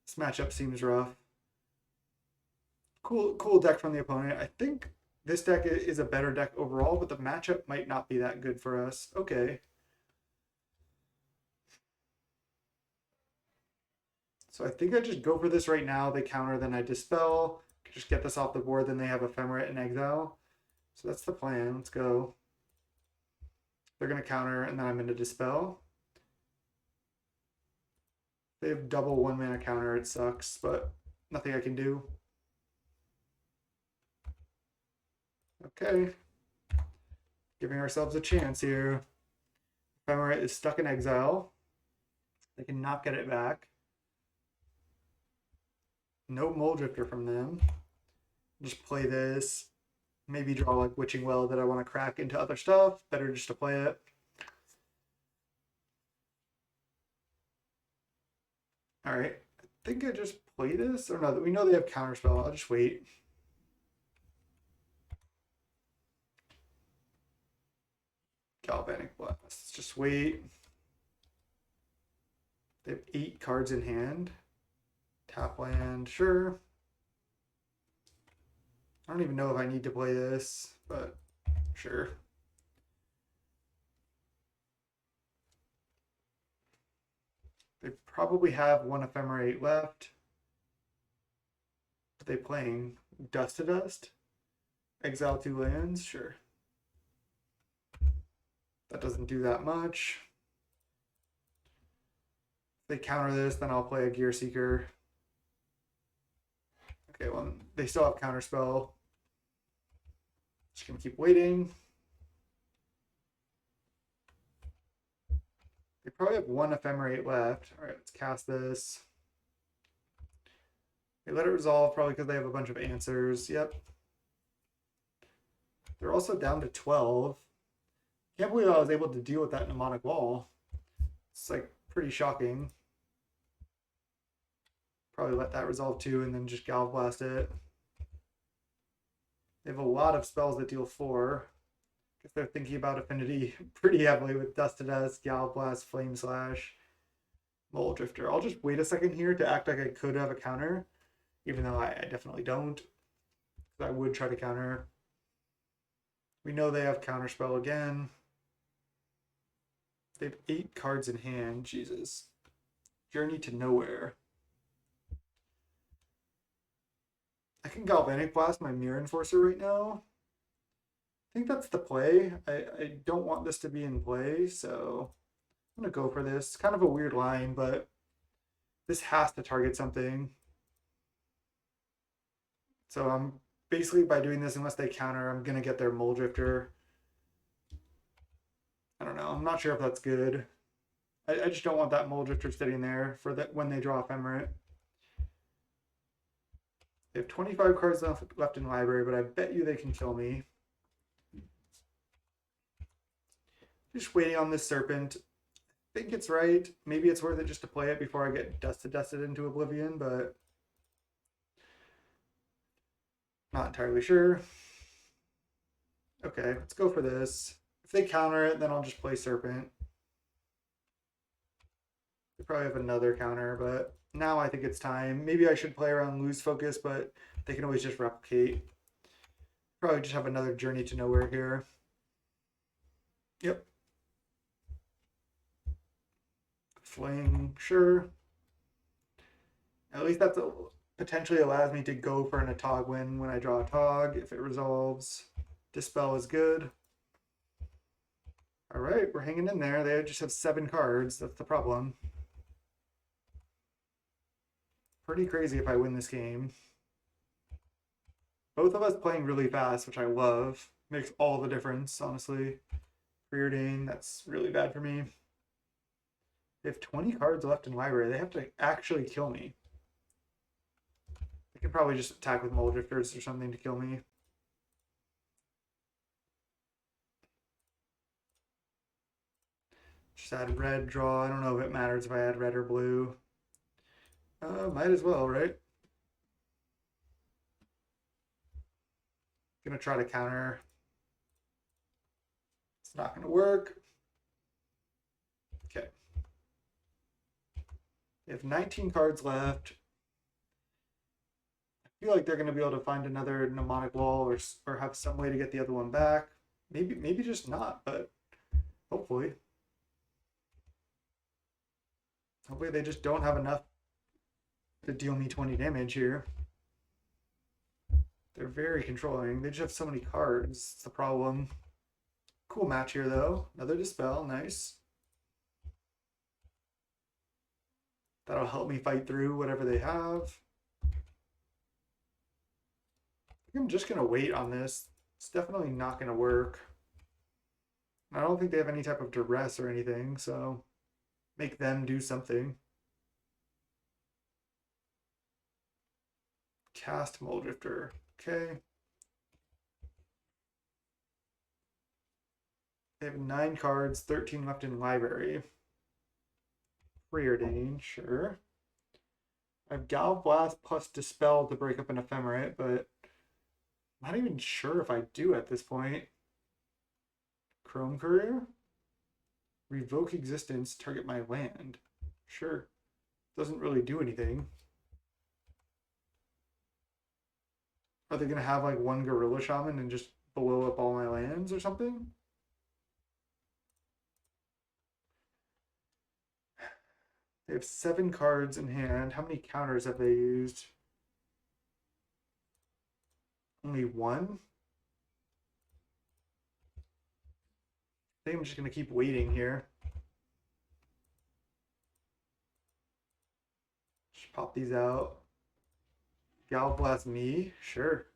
This matchup seems rough. Cool deck from the opponent. I think this deck is a better deck overall, but the matchup might not be that good for us. Okay. So I think I just go for this right now. They counter, then I Dispel. Just get this off the board, then they have Ephemerate and Exile. So that's the plan. Let's go. They're going to counter, and then I'm going to Dispel. They have double 1-mana counter. It sucks, but nothing I can do. Okay. Giving ourselves a chance here. Ephemerate is stuck in exile. They cannot get it back. No Mole Drifter from them. Just play this. Maybe draw like Witching Well that I want to crack into other stuff. Better just to play it. All right. I think I just play this. Or no, we know they have Counterspell. I'll just wait. Galvanic Blast. Let's just wait. They have 8 cards in hand. Tap land, sure. I don't even know if I need to play this, but sure. They probably have 1 Ephemerate left. What are they playing? Dust to Dust? Exile 2 lands? Sure. That doesn't do that much. If they counter this, then I'll play a Gear Seeker. Okay, well, they still have Counterspell. Just gonna keep waiting. They probably have 1 Ephemerate left. All right, let's cast this. They let it resolve probably because they have a bunch of answers. Yep. They're also down to 12. Can't believe I was able to deal with that mnemonic wall. It's like pretty shocking. Probably let that resolve too and then just Galv Blast it. They have a lot of spells that deal 4. Guess they're thinking about Affinity pretty heavily with Dust to Dust, Galv Blast, Flame Slash, Mole Drifter. I'll just wait a second here to act like I could have a counter, even though I definitely don't. I would try to counter. We know they have Counterspell again. They have 8 cards in hand. Jesus. Journey to Nowhere. I can Galvanic Blast my Mirror Enforcer right now. I think that's the play. I don't want this to be in play, so I'm going to go for this. It's kind of a weird line, but this has to target something. So I'm basically, by doing this, unless they counter, I'm going to get their Mole Drifter. I don't know. I'm not sure if that's good. I just don't want that Mole Drifter sitting there for that when they draw Ephemerate. They have 25 cards left in library, but I bet you they can kill me. Just waiting on this Serpent. I think it's right. Maybe it's worth it just to play it before I get dusted into oblivion, but not entirely sure. Okay, let's go for this. If they counter it, then I'll just play Serpent. They probably have another counter, but now I think it's time. Maybe I should play around Lose Focus, but they can always just replicate. Probably just have another Journey to Nowhere here. Yep. Fling, sure. At least that's potentially allows me to go for an Atog win when I draw a Tog if it resolves. Dispel is good. All right, we're hanging in there. They just have 7 cards. That's the problem. Pretty crazy if I win this game. Both of us playing really fast, which I love. Makes all the difference, honestly. Preordain, that's really bad for me. They have 20 cards left in library. They have to actually kill me. They could probably just attack with Mole Drifters or something to kill me. Just add red, draw. I don't know if it matters if I add red or blue. Might as well, right? Gonna try to counter. It's not gonna work. Okay. They have 19 cards left. I feel like they're gonna be able to find another mnemonic wall or have some way to get the other one back. Maybe just not, but hopefully. Hopefully they just don't have enough to deal me 20 damage here. They're very controlling. They just have so many cards. It's the problem. Cool match here, though. Another Dispel. Nice. That'll help me fight through whatever they have. I think I'm just going to wait on this. It's definitely not going to work. I don't think they have any type of duress or anything, so make them do something. Cast Mulldrifter. Okay. They have 9 cards, 13 left in library. Preordain, sure. I have Gal Blast plus Dispel to break up an Ephemerate, but I'm not even sure if I do at this point. Chrome Courier? Revoke existence, target my land. Sure. Doesn't really do anything. Are they going to have like one Gorilla Shaman and just blow up all my lands or something? They have 7 cards in hand. How many counters have they used? Only 1? I think I'm just going to keep waiting here. Just pop these out. Gal Blast me? Sure.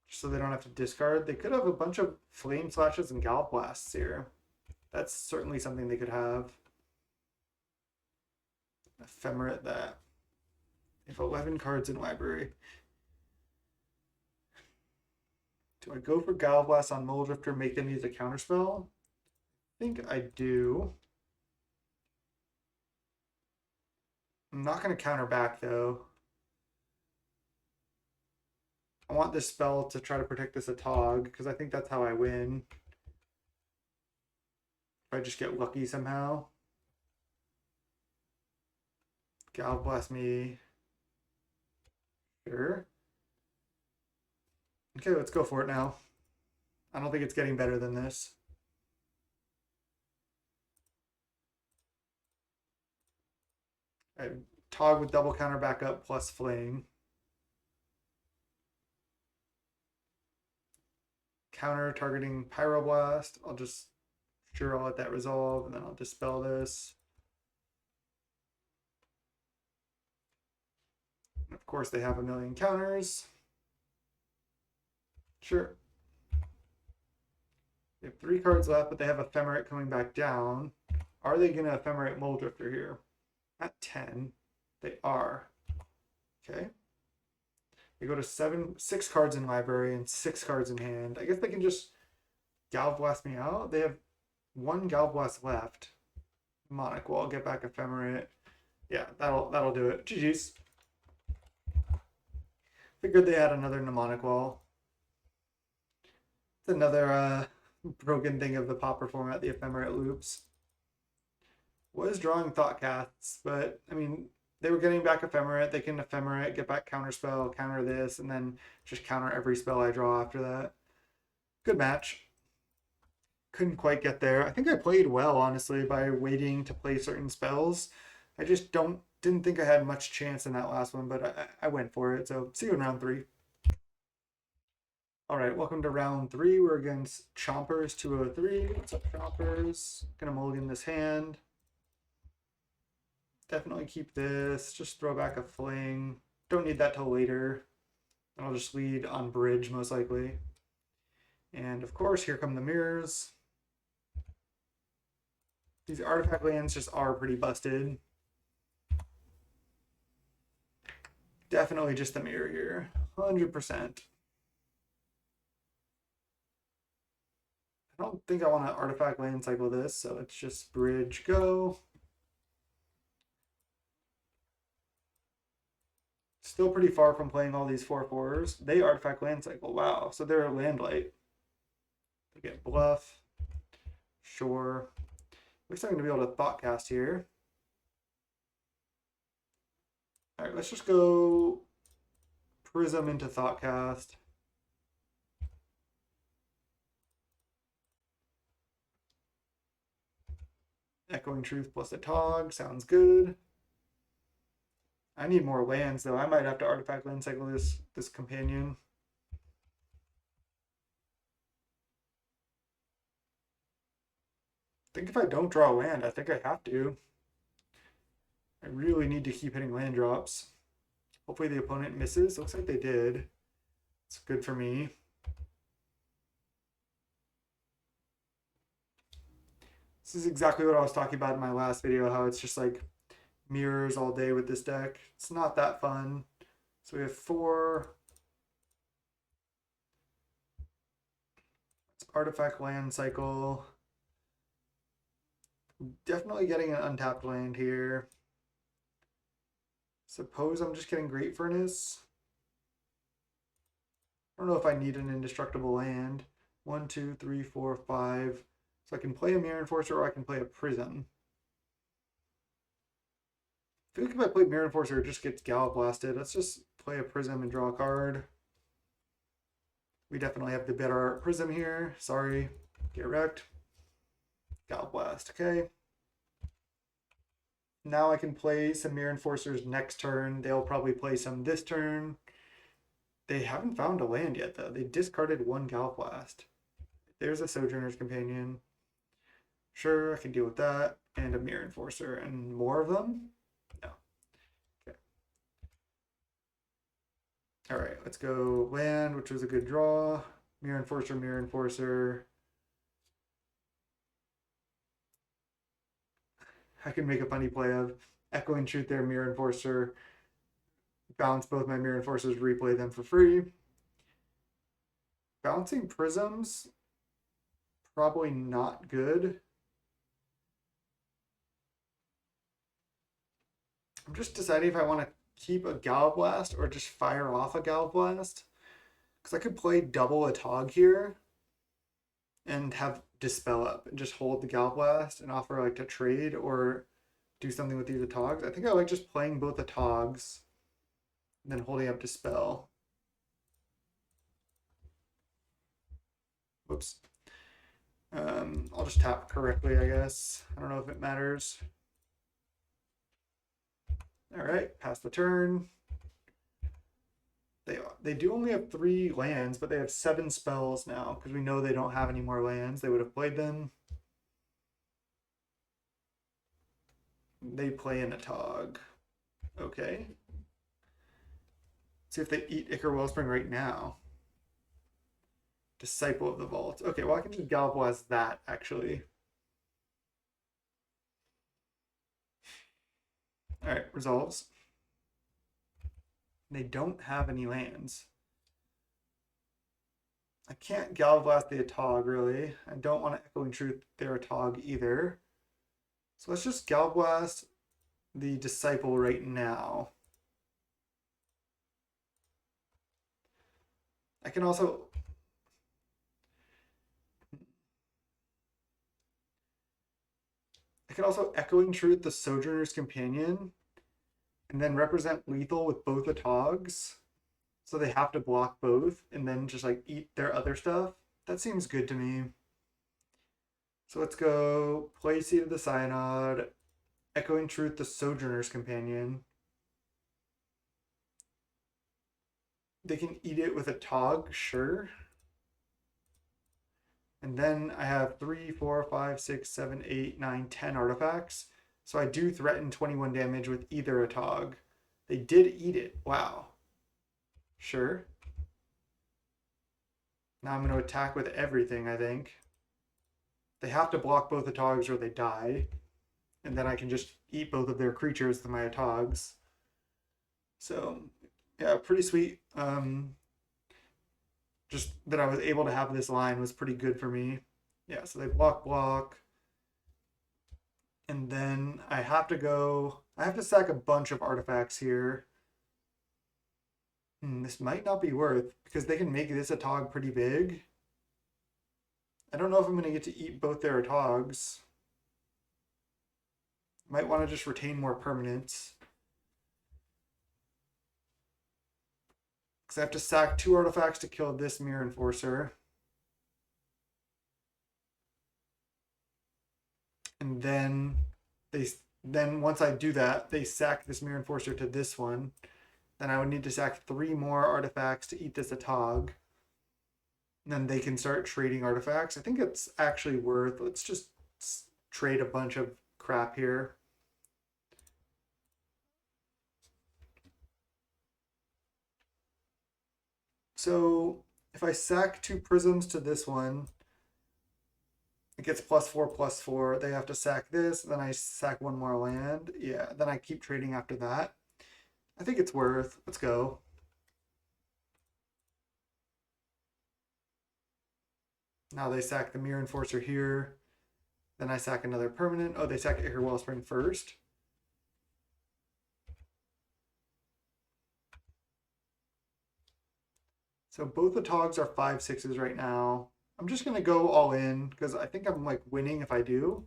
Just so they don't have to discard. They could have a bunch of Flame Slashes and Gal Blasts here. That's certainly something they could have. Ephemerate that. They have 11 cards in library. Do I go for Gal Blast on Mulldrifter, make them use a counterspell? I think I do. I'm not going to counter back though. I want this spell to try to protect this Atog, because I think that's how I win. If I just get lucky somehow. Gal Blast me. Sure. Okay, let's go for it now. I don't think it's getting better than this. I Tog with double counter backup plus Flame. Counter targeting Pyroblast. I'll let that resolve, and then I'll dispel this. And of course, they have a million counters. Sure. They have 3 cards left, but they have Ephemerate coming back down. Are they going to Ephemerate Mulldrifter here? At 10, they are. Okay. They go to 6 cards in library and 6 cards in hand. I guess they can just Gal Blast me out. They have 1 Gal Blast left. Mnemonic Wall, get back Ephemerate. Yeah, that'll do it. GG's. Figured they had another Mnemonic Wall. It's another broken thing of the Pauper format, the Ephemerate loops. Was drawing Thoughtcasts, but I mean, they were getting back Ephemerate. They can Ephemerate, get back Counterspell, counter this, and then just counter every spell I draw after that. Good match. Couldn't quite get there. I think I played well, honestly, by waiting to play certain spells. I just didn't think I had much chance in that last one, but I went for it. So see you in round 3. All right, welcome to round 3. We're against Chompers 203. What's up, Chompers? Gonna mulligan this hand. Definitely keep this. Just throw back a Fling. Don't need that till later. I'll just lead on bridge, most likely. And of course, here come the mirrors. These artifact lands just are pretty busted. Definitely just the mirror here. 100%. I don't think I want to artifact land cycle this, so it's just bridge go. Still pretty far from playing all these 4/4s. They artifact land cycle. Wow. So they're a land light. They get bluff. Sure. Looks like I'm going to be able to Thoughtcast here. All right, let's just go Prism into Thoughtcast. Echoing Truth plus a Tog. Sounds good. I need more lands, though. I might have to artifact land cycle this companion. I think if I don't draw a land, I think I have to. I really need to keep hitting land drops. Hopefully the opponent misses. Looks like they did. It's good for me. This is exactly what I was talking about in my last video, how it's just like mirrors all day with this deck. It's not that fun. So we have 4. It's artifact land cycle. Definitely getting an untapped land here. Suppose I'm just getting Great Furnace. I don't know if I need an indestructible land. 1, 2, 3, 4, 5. So I can play a Mirror Enforcer or I can play a Prism. I feel like if I play Mirror Enforcer, it just gets Gallop Blasted. Let's just play a Prism and draw a card. We definitely have the better Prism here. Sorry. Get wrecked. Gallop Blast. Okay. Now I can play some Mirror Enforcers next turn. They'll probably play some this turn. They haven't found a land yet, though. They discarded 1 Gallop Blast. There's a Sojourner's Companion. Sure, I can deal with that. And a Mirror Enforcer. And more of them? No. Okay. Alright, let's go land, which was a good draw. Mirror Enforcer, Mirror Enforcer. I can make a funny play of Echoing Truth there, Mirror Enforcer. Bounce both my Mirror Enforcers, replay them for free. Bouncing Prisms, probably not good. I'm just deciding if I want to keep a Gallop Blast or just fire off a Gallop Blast. Because I could play double a Tog here and have Dispel up and just hold the Gallop Blast and offer like to trade or do something with these Togs. I think I like just playing both the Togs and then holding up Dispel. Whoops. I'll just tap correctly, I guess. I don't know if it matters. All right, pass the turn. They do only have 3 lands, but they have 7 spells now because we know they don't have any more lands. They would have played them. They play in a Tog. Okay. See if they eat Ichor Wellspring right now. Disciple of the Vault. Okay, well I can just Gallop Blast that actually. Alright, resolves. They don't have any lands. I can't Gallop Blast the Atog really. I don't want to Echoing Truth their Atog either. So let's just Gallop Blast the Disciple right now. I can also Echoing Truth the Sojourner's Companion and then represent lethal with both the Togs. So they have to block both and then just like eat their other stuff. That seems good to me. So let's go play Seed of the Synod, Echoing Truth the Sojourner's Companion. They can eat it with a Tog, sure. And then I have 3, 4, 5, 6, 7, 8, 9, 10 artifacts. So I do threaten 21 damage with either a Tog. They did eat it. Wow. Sure. Now I'm going to attack with everything, I think. They have to block both the Togs or they die. And then I can just eat both of their creatures with my Togs. So, yeah, pretty sweet. Just that I was able to have this line was pretty good for me. Yeah, so they block. And then I have to sack a bunch of artifacts here. This might not be worth, because they can make this a Tog pretty big. I don't know if I'm going to get to eat both their Togs. Might want to just retain more permanents. Because I have to sack 2 artifacts to kill this Mirror Enforcer. And then once I do that, they sack this Mirror Enforcer to this one. Then I would need to sack 3 more artifacts to eat this Atog. And then they can start trading artifacts. I think it's actually worth. Let's just trade a bunch of crap here. So if I sack 2 prisms to this one, it gets +4/+4. They have to sack this, then I sack 1 more land. Yeah, then I keep trading after that. I think it's worth. Let's go. Now they sack the Mirror Enforcer here. Then I sack another permanent. Oh, they sack Ichor Wellspring first. So both the Togs are 5/6s right now. I'm just going to go all in because I think I'm like winning if I do.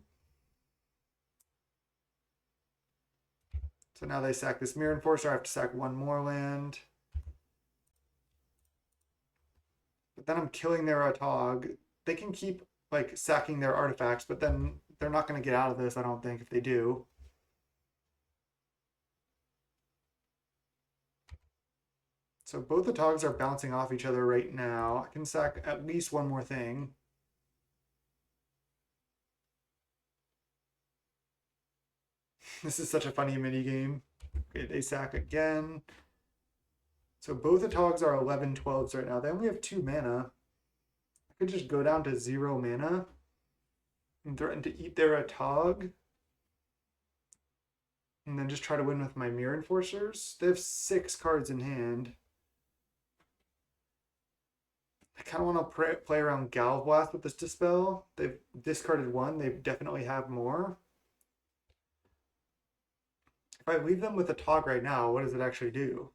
So now they sack this Mirror Enforcer. I have to sack one more land. But then I'm killing their Tog. They can keep like sacking their artifacts, but then they're not going to get out of this, I don't think, if they do. So both the Togs are bouncing off each other right now. I can sack at least one more thing. This is such a funny mini game. Okay, they sack again. So both the Togs are 11/12s right now. They only have 2 mana. I could just go down to 0 mana and threaten to eat their Tog. And then just try to win with my Mirror Enforcers. They have 6 cards in hand. I kind of want to play around Galvblast with this Dispel. They've discarded 1. They definitely have more. If I leave them with a Tog right now, what does it actually do?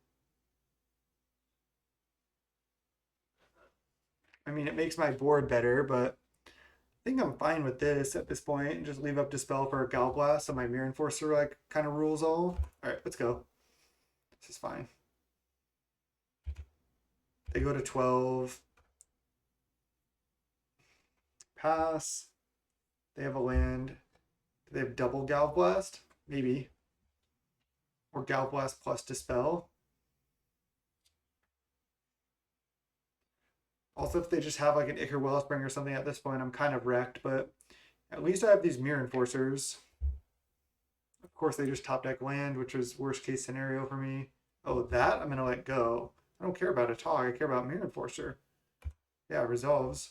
I mean, it makes my board better, but I think I'm fine with this at this point. And just leave up Dispel for a Galvblast so my Mirror Enforcer like kind of rules all. All right, let's go. This is fine. They go to 12. Pass. They have a land. Do they have double Galvblast? Maybe. Or Galvblast plus Dispel. Also, if they just have like an Ichor Wellspring or something at this point, I'm kind of wrecked, but at least I have these Mirror Enforcers. Of course, they just top deck land, which is worst case scenario for me. Oh, that I'm going to let go. I don't care about a Tog. I care about Mirror Enforcer. Yeah, it resolves.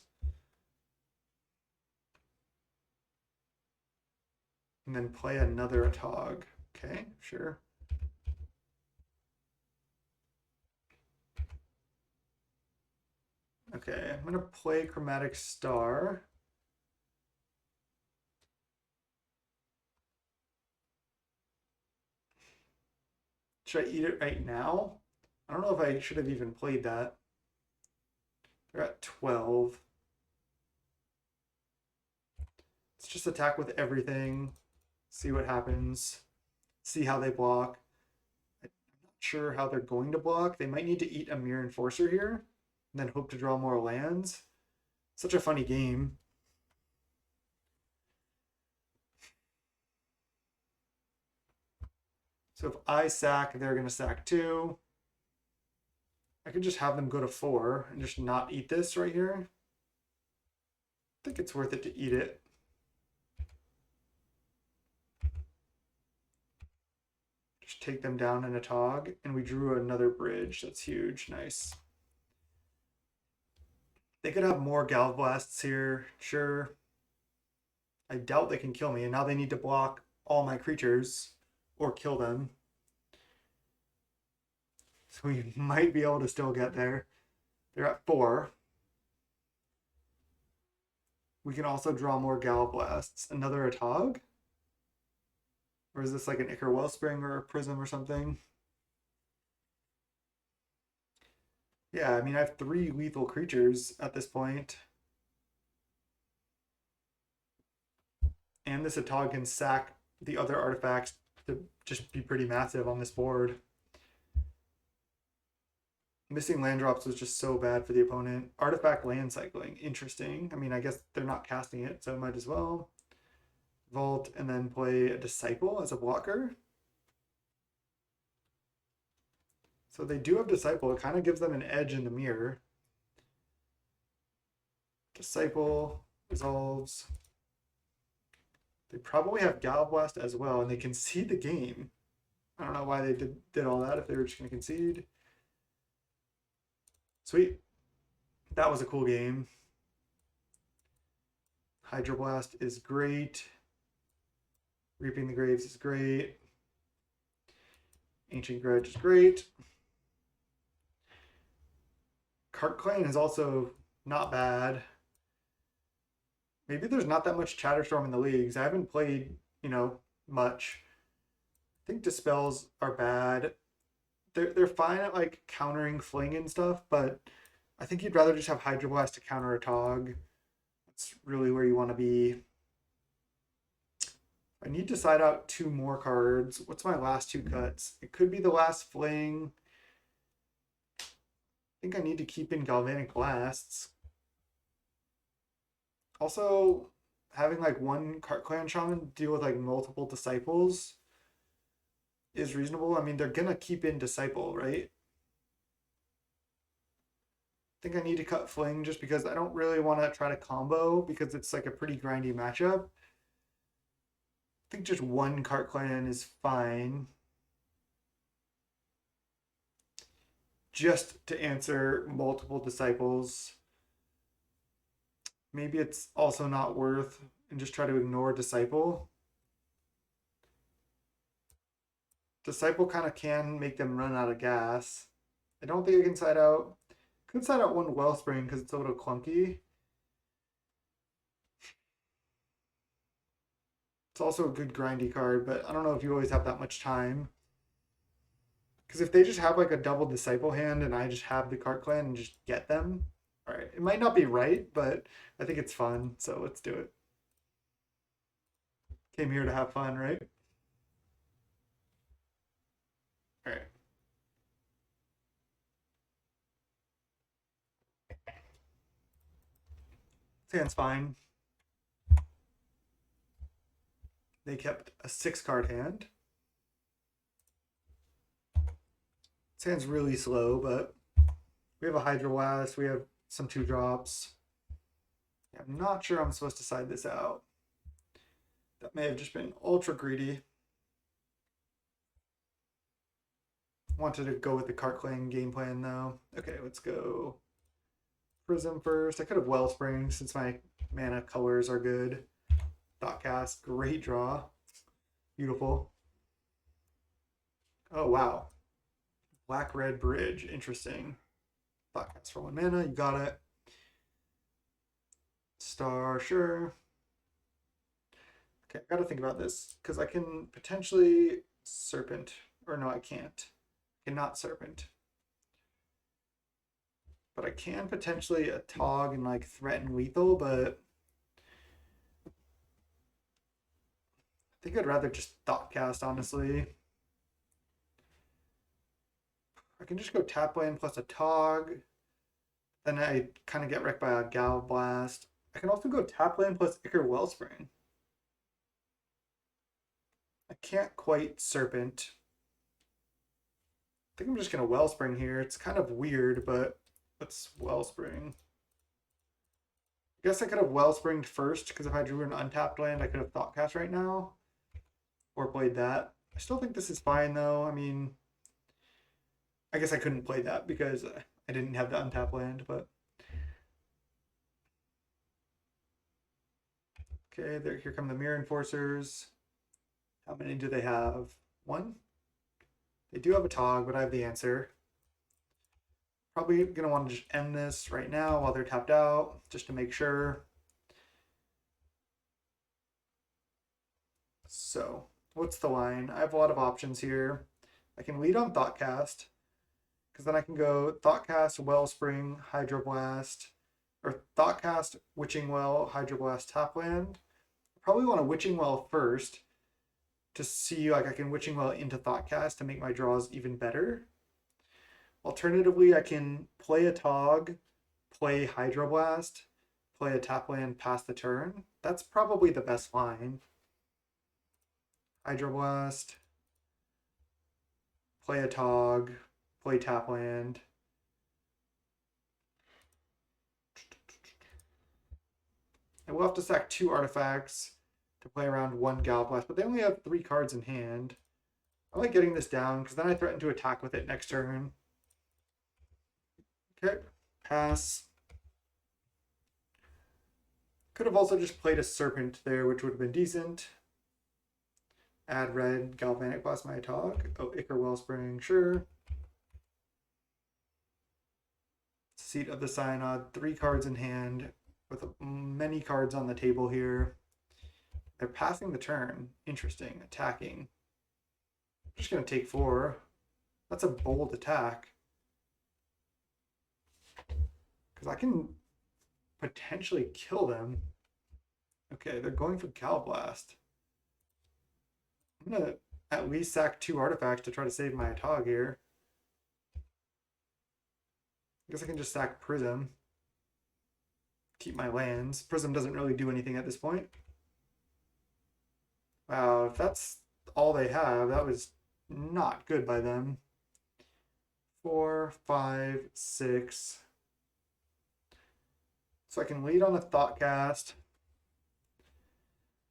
And then play another Tog. Okay, sure. Okay, I'm going to play Chromatic Star. Should I eat it right now? I don't know if I should have even played that. They're at 12. Let's just attack with everything. See what happens. See how they block. I'm not sure how they're going to block. They might need to eat a Mirror Enforcer here and then hope to draw more lands. Such a funny game. So if I sack, they're going to sack too. I could just have them go to 4 and just not eat this right here. I think it's worth it to eat it. Just take them down in a Tog, and we drew another bridge. That's huge. Nice. They could have more Galvblasts here, sure. I doubt they can kill me, and now they need to block all my creatures or kill them. So we might be able to still get there. They're at 4. We can also draw more Galvblasts. Another Tog? Or is this like an Ichor Wellspring or a Prism or something? Yeah, I mean, I have 3 lethal creatures at this point. And this Atog can sack the other artifacts to just be pretty massive on this board. Missing land drops was just so bad for the opponent. Artifact land cycling, interesting. I mean, I guess they're not casting it, so I might as well. Vault and then play a Disciple as a blocker. So they do have Disciple. It kind of gives them an edge in the mirror. Disciple resolves. They probably have Galvblast as well, and they concede the game. I don't know why they did all that if they were just going to concede. Sweet. That was a cool game. Hydroblast is great. Reaping the Graves is great. Ancient Grudge is great. Cart Clan is also not bad. Maybe there's not that much Chatterstorm in the leagues. I haven't played, much. I think Dispels are bad. They're fine at like countering Fling and stuff, but I think you'd rather just have Hydro Blast to counter a Tog. That's really where you want to be. I need to side out two more cards. What's my last two cuts? It could be the last Fling. I think I need to keep in Galvanic Blasts. Also, having like one Clan Shaman deal with like multiple Disciples is reasonable. I mean, they're gonna keep in Disciple, right? I think I need to cut Fling just because I don't really want to try to combo because it's like a pretty grindy matchup. I think just one Cart Clan is fine. Just to answer multiple Disciples. Maybe it's also not worth and just try to ignore Disciple. Disciple kind of can make them run out of gas. I don't think I can side out. Could side out one Wellspring because it's a little clunky. It's also a good grindy card, but I don't know if you always have that much time. Because if they just have like a double Disciple hand and I just have the Cart Clan and just get them, all right, it might not be right, but I think it's fun, so let's do it. Came here to have fun, right? All right. Hand's fine. They kept a 6-card hand. This hand's really slow, but we have a Hydro Blast. We have some 2-drops. I'm not sure I'm supposed to side this out. That may have just been ultra greedy. Wanted to go with the Cart Clan game plan though. Okay, let's go Prism first. I could have Wellspring since my mana colors are good. Thoughtcast, great draw. Beautiful. Oh, wow. Black-red bridge, interesting. Thoughtcast for 1 mana, you got it. Star, sure. Okay, I gotta think about this, because I can potentially Serpent. Or no, I can't. I cannot Serpent. But I can potentially a Tog and like threaten lethal, but I think I'd rather just Thoughtcast, honestly. I can just go tap land plus a Tog. Then I kind of get wrecked by a Gal Blast. I can also go tap land plus Ichor Wellspring. I can't quite Serpent. I think I'm just going to Wellspring here. It's kind of weird, but let's Wellspring. I guess I could have Wellspringed first, because if I drew an untapped land, I could have Thoughtcast right now. Or played that. I still think this is fine, though. I mean, I guess I couldn't play that because I didn't have the untapped land, but... Okay, there. Here come the Mirror Enforcers. How many do they have? 1? They do have a Tog, but I have the answer. Probably going to want to just end this right now while they're tapped out, just to make sure. So, what's the line? I have a lot of options here. I can lead on Thoughtcast, because then I can go Thoughtcast, Wellspring, Hydroblast, or Thoughtcast, Witching Well, Hydroblast, Tapland. I probably want a Witching Well first to see like I can Witching Well into Thoughtcast to make my draws even better. Alternatively, I can play a Tog, play Hydroblast, play a Tapland past the turn. That's probably the best line. Hydroblast, play a Tog, play Tapland. I will have to sack 2 artifacts to play around 1 Gal Blast, but they only have 3 cards in hand. I like getting this down because then I threaten to attack with it next turn. Okay, pass. Could have also just played a Serpent there, which would have been decent. Add red, Galvanic Blast my Tog. Oh, Ichor Wellspring, sure. Seat of the Synod, 3 cards in hand with many cards on the table here. They're passing the turn. Interesting. Attacking. I'm just going to take 4. That's a bold attack. Because I can potentially kill them. Okay, they're going for Calblast. I'm going to at least sack 2 artifacts to try to save my Atog here. I guess I can just sack Prism. Keep my lands. Prism doesn't really do anything at this point. Wow, if that's all they have, that was not good by them. 4, 5, 6. So I can lead on a Thoughtcast.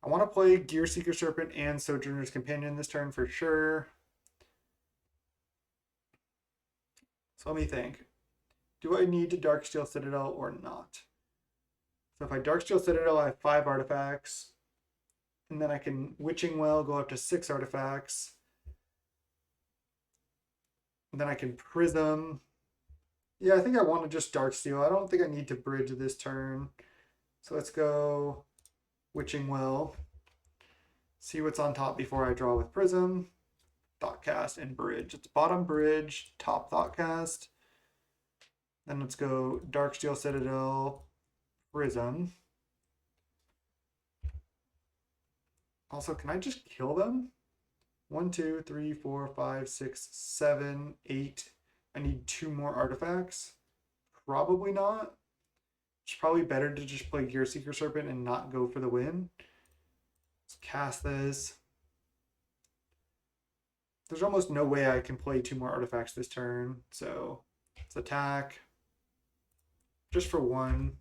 I want to play Gearseeker Serpent and Sojourner's Companion this turn for sure. So let me think. Do I need to Darksteel Citadel or not? So if I Darksteel Citadel, I have 5 artifacts. And then I can Witching Well, go up to 6 artifacts. And then I can Prism. Yeah, I think I want to just Darksteel. I don't think I need to bridge this turn. So let's go Witching Well. See what's on top before I draw with Prism. Thoughtcast and Bridge. It's bottom Bridge, top Thoughtcast. Then let's go Darksteel Citadel, Prism. Also, can I just kill them? 1, 2, 3, 4, 5, 6, 7, 8. I need 2 more artifacts. Probably not. It's probably better to just play Gearseeker Serpent and not go for the win. Let's cast this. There's almost no way I can play 2 more artifacts this turn. So let's attack. Just for 1.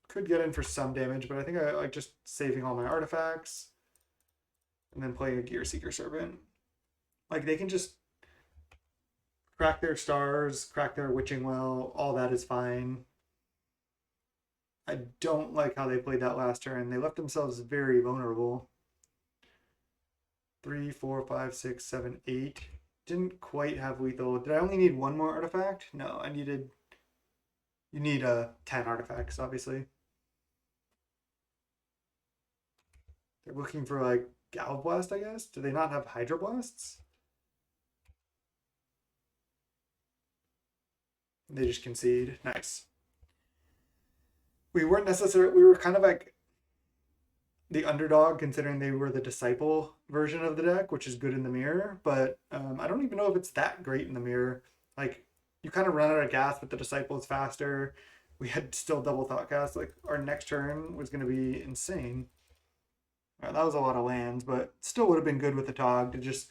Could get in for some damage, but I think I like just saving all my artifacts and then playing a Gearseeker Serpent. Like they can just crack their stars, crack their Witching Well, all that is fine. I don't like how they played that last turn. They left themselves very vulnerable. 3, 4, 5, 6, 7, 8. Didn't quite have lethal. Did I only need 1 more artifact? No, I needed... You need 10 artifacts, obviously. They're looking for, like, Galvblast, I guess? Do they not have Hydroblasts? They just concede. Nice. We weren't necessarily... We were kind of like the underdog, considering they were the Disciple version of the deck, which is good in the mirror, but I don't even know if it's that great in the mirror. Like, you kind of run out of gas, but the Disciple is faster. We had still double Thoughtcast. Like, our next turn was going to be insane. That was a lot of lands, but still would have been good with the Tog to just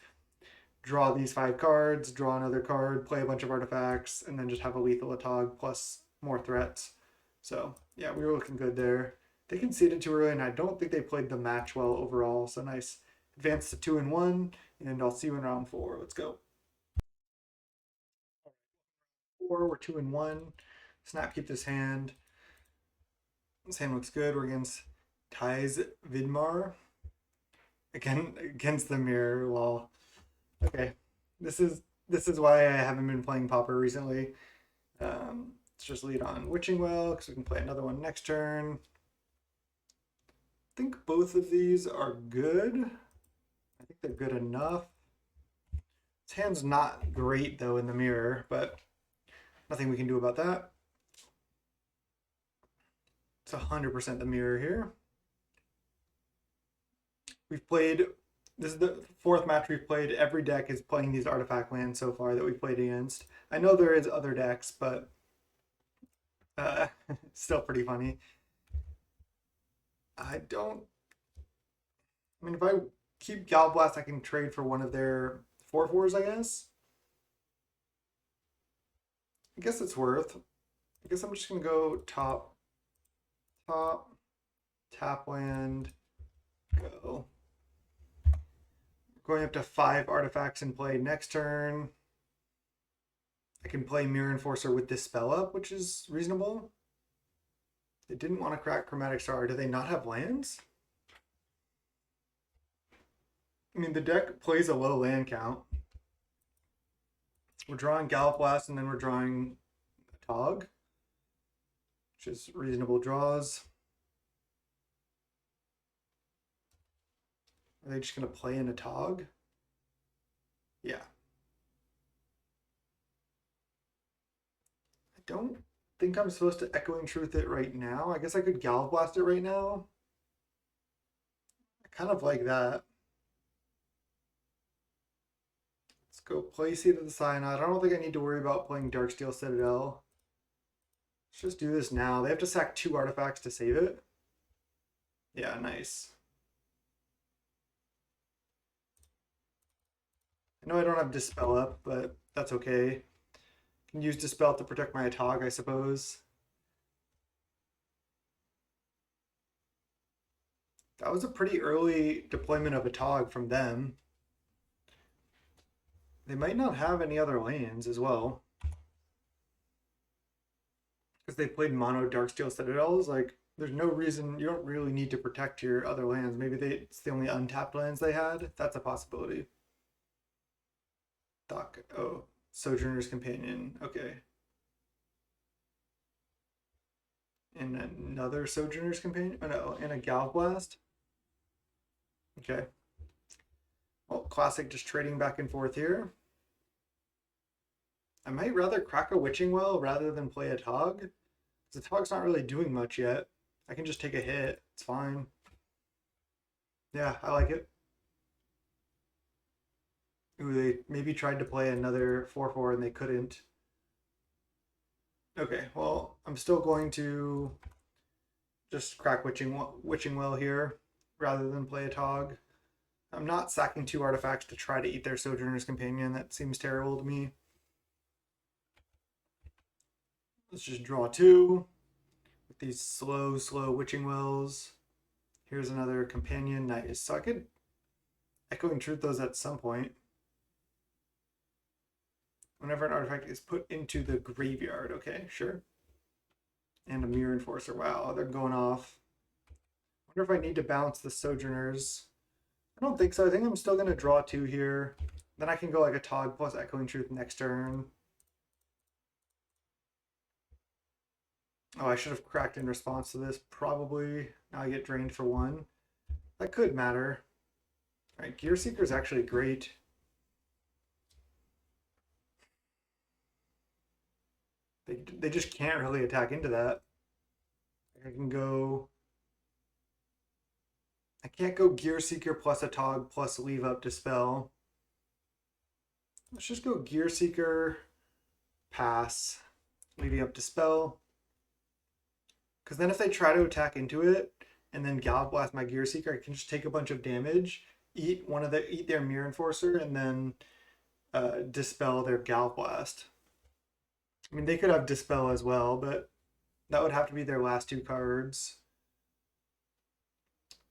draw these 5 cards, draw another card, play a bunch of artifacts, and then just have a lethal Tog plus more threats. So, yeah, we were looking good there. They conceded too early, and I don't think they played the match well overall. So nice. Advance to 2-1, and I'll see you in round 4. Let's go. 4, we're 2-1. Snap, keep this hand. This hand looks good. We're against Ties Vidmar. Again, against the mirror wall. Okay. This is why I haven't been playing Pauper recently. Let's just lead on Witching Well, because we can play another one next turn. I think both of these are good. I think they're good enough. This hand's not great, though, in the mirror, but nothing we can do about that. It's 100% the mirror here. We've played... This is the 4th match we've played. Every deck is playing these artifact lands so far that we've played against. I know there is other decks, but still pretty funny. I mean, if I keep Galblast, I can trade for one of their 4/4s, I guess. I guess it's worth. I guess I'm just going to go top, tap land, go. Going up to 5 artifacts in play next turn. I can play Mirror Enforcer with this spell up, which is reasonable. They didn't want to crack Chromatic Star. Do they not have lands? I mean, the deck plays a low land count. We're drawing Gallop Blast and then we're drawing a Tog. which is reasonable draws. Are they just going to play in a Tog? Yeah. I don't think I'm supposed to Echoing Truth it right now. I guess I could Galv Blast it right now. I kind of like that. Let's go play Seed of the Cyanide. I don't think I need to worry about playing Darksteel Citadel. Let's just do this now. They have to sack 2 artifacts to save it. Yeah, nice. I know I don't have Dispel up, but that's okay. I can use Dispel to protect my Atog, I suppose. That was a pretty early deployment of Atog from them. They might not have any other lands as well. Because they played mono Darksteel Citadels, like, there's no reason, you don't really need to protect your other lands. Maybe it's the only untapped lands they had. That's a possibility. Oh, Sojourner's Companion. Okay. And another Sojourner's Companion? Oh no, and a Galv Blast? Okay. Well, classic just trading back and forth here. I might rather crack a Witching Well rather than play a Tog. Because the Tog's not really doing much yet. I can just take a hit. It's fine. Yeah, I like it. Ooh, they maybe tried to play another 4/4 and they couldn't. Okay, well, I'm still going to just crack Witching Well here rather than play a Tog. I'm not sacking 2 artifacts to try to eat their Sojourner's Companion. That seems terrible to me. Let's just draw 2 with these slow Witching Wells. Here's another Companion. Nice. So I could Echoing Truth those at some point. Whenever an artifact is put into the graveyard. Okay, sure. And a Mirror Enforcer. Wow, they're going off. Wonder if I need to bounce the Sojourners. I don't think so. I think I'm still going to draw 2 here. Then I can go like a Tog plus Echoing Truth next turn. Oh, I should have cracked in response to this, probably. Now I get drained for 1. That could matter. All right, Gear Seeker is actually great. They just can't really attack into that. I can go... I can't go Gear Seeker plus a Tog plus leave up Dispel. Let's just go Gear Seeker, pass, leaving up Dispel. Because then if they try to attack into it and then Galv Blast my Gear Seeker, I can just take a bunch of damage, eat their Mirror Enforcer, and then dispel their Galv Blast. I mean, they could have Dispel as well, but that would have to be their last 2 cards.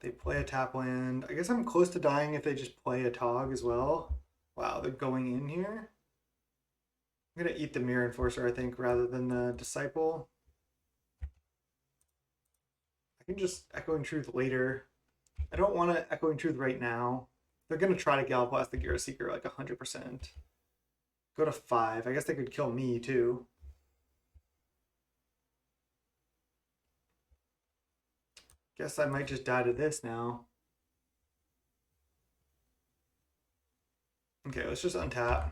They play a tap land. I guess I'm close to dying if they just play a Tog as well. Wow, they're going in here. I'm going to eat the Mirror Enforcer, I think, rather than the Disciple. I can just Echoing Truth later. I don't want to Echoing Truth right now. They're going to try to Galv Blast the Gear Seeker like 100%. Go to 5. I guess they could kill me too. Guess I might just die to this now. Okay, let's just untap.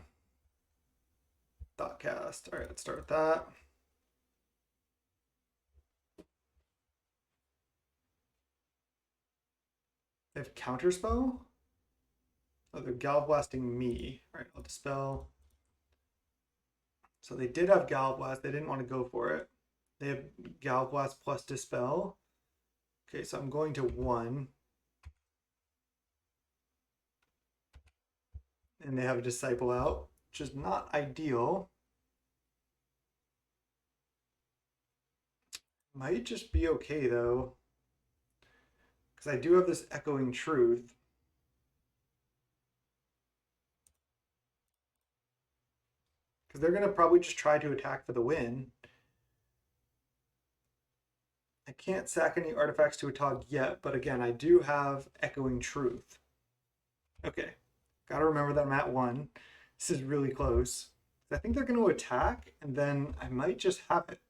Thoughtcast. All right, let's start with that. They have Counterspell? Oh, they're Galv Blasting me. All right, I'll Dispel. So they did have Galv Blast. They didn't want to go for it. They have Galv Blast plus Dispel. Okay, so I'm going to 1. And they have a Disciple out, which is not ideal. Might just be okay, though. Because I do have this Echoing Truth. Because they're going to probably just try to attack for the win. I can't sack any artifacts to a Tog yet, but again, I do have Echoing Truth. Okay, gotta remember that I'm at 1. This is really close. I think they're going to attack, and then I might just have it.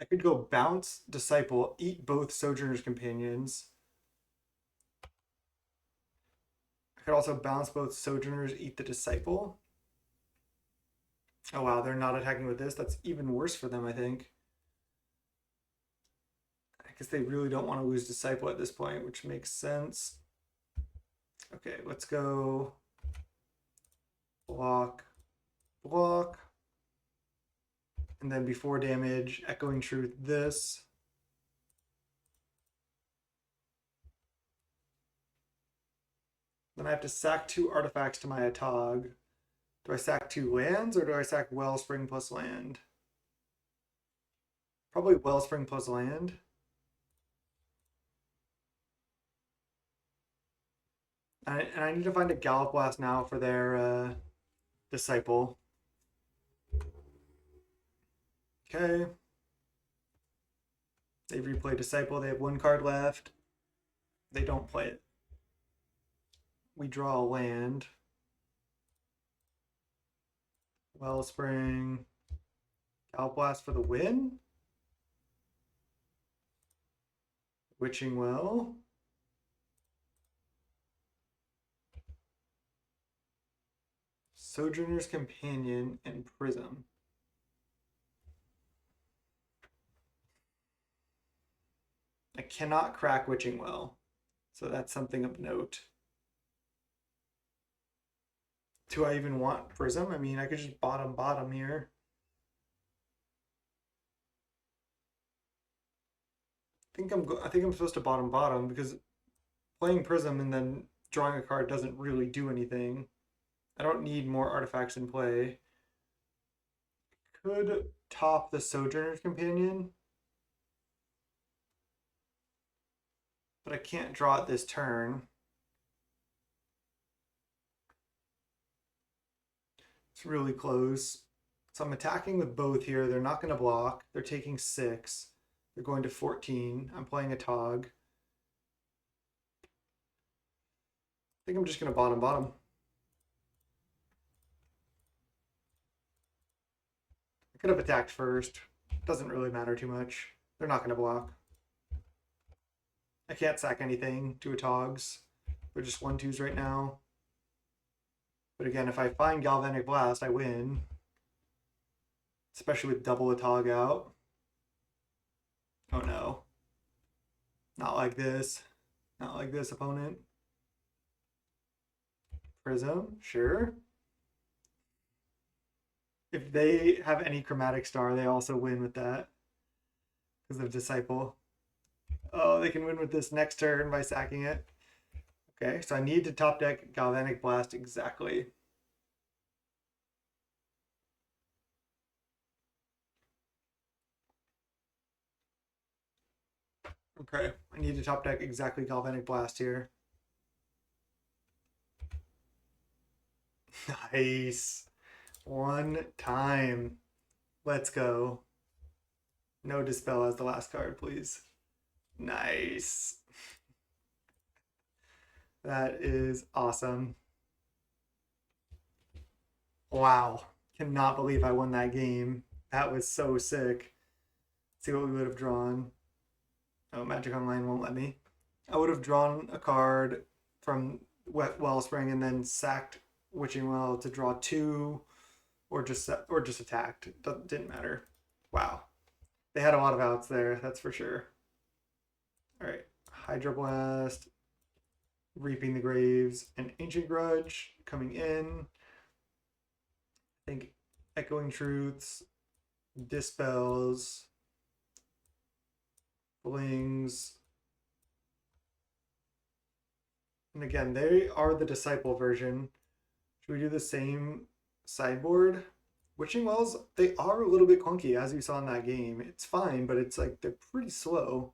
I could go bounce Disciple, eat both Sojourner's Companions. I could also bounce both Sojourners, eat the Disciple. Oh wow, they're not attacking with this. That's even worse for them, I think. I guess they really don't want to lose Disciple at this point, which makes sense. Okay, let's go block, block. And then before damage, Echoing Truth this. Then I have to sack 2 artifacts to my Atog. Do I sack 2 lands or do I sack Wellspring plus land? Probably Wellspring plus land. And I need to find a Gallop Blast now for their Disciple. Okay. They replay Disciple. They have 1 card left. They don't play it. We draw a land. Wellspring. Gallop Blast for the win. Witching Well. Sojourner's Companion and Prism. I cannot crack Witching Well, so that's something of note. Do I even want Prism? I mean, I could just bottom here. I think I'm supposed to bottom because playing Prism and then drawing a card doesn't really do anything. I don't need more artifacts in play. Could top the Sojourner's Companion, but I can't draw it this turn. It's really close. So I'm attacking with both here. They're not going to block. They're taking 6. They're going to 14. I'm playing a Tog. I think I'm just going to bottom. I could have attacked first. Doesn't really matter too much. They're not going to block. I can't sack anything to a Togs. They're just 1/2s right now. But again, if I find Galvanic Blast, I win. Especially with double a Tog out. Oh no. Not like this. Not like this, opponent. Prism, sure. If they have any Chromatic Star, they also win with that. Because of Disciple. Oh, they can win with this next turn by sacking it. Okay, so I need to top deck Galvanic Blast exactly. Okay, I need to top deck exactly Galvanic Blast here. Nice. 1 time. Let's go. No Dispel as the last card, please. Nice. That is awesome. Wow. Cannot believe I won that game. That was so sick. Let's see what we would have drawn. Oh, Magic Online won't let me. I would have drawn a card from Wellspring and then sacked Witching Well to draw 2, or just attacked. It didn't matter. Wow. They had a lot of outs there, that's for sure. All right. Hydroblast, Reaping the Graves, and Ancient Grudge coming in. I think Echoing Truths, Dispels, Flings. And again, they are the Disciple version. Should we do the same sideboard? Witching Wells, they are a little bit clunky, as you saw in that game. It's fine, but it's like they're pretty slow.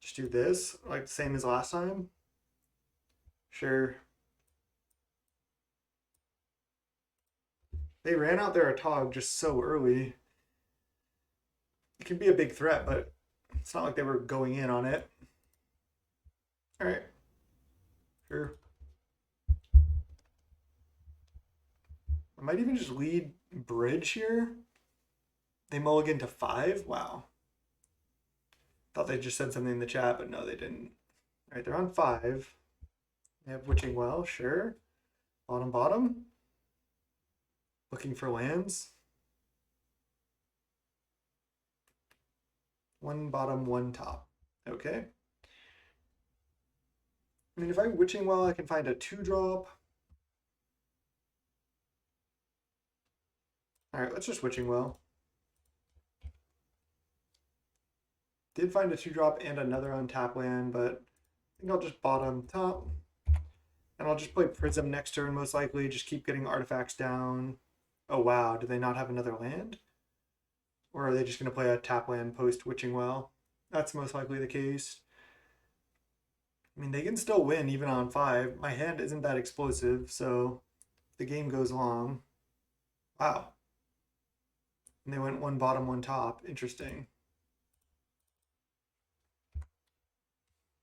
Just do this, like the same as last time. Sure. They ran out their Atog just so early. It can be a big threat, but it's not like they were going in on it. All right. Sure. I might even just lead Bridge here. They mulligan to 5? Wow. Thought they just said something in the chat, but no, they didn't. All right, they're on 5. They have Witching Well, sure. Bottom, bottom. Looking for lands. One bottom, one top. Okay. I mean, if I Witching Well, I can find a 2-drop. All right, let's just Witching Well. Did find a 2-drop and another untap land, but I think I'll just bottom top. And I'll just play Prism next turn, most likely. Just keep getting artifacts down. Oh, wow. Do they not have another land? Or are they just going to play a tap land post Witching Well? That's most likely the case. I mean, they can still win even on 5. My hand isn't that explosive, so if the game goes long. Wow. And they went one bottom, one top. Interesting.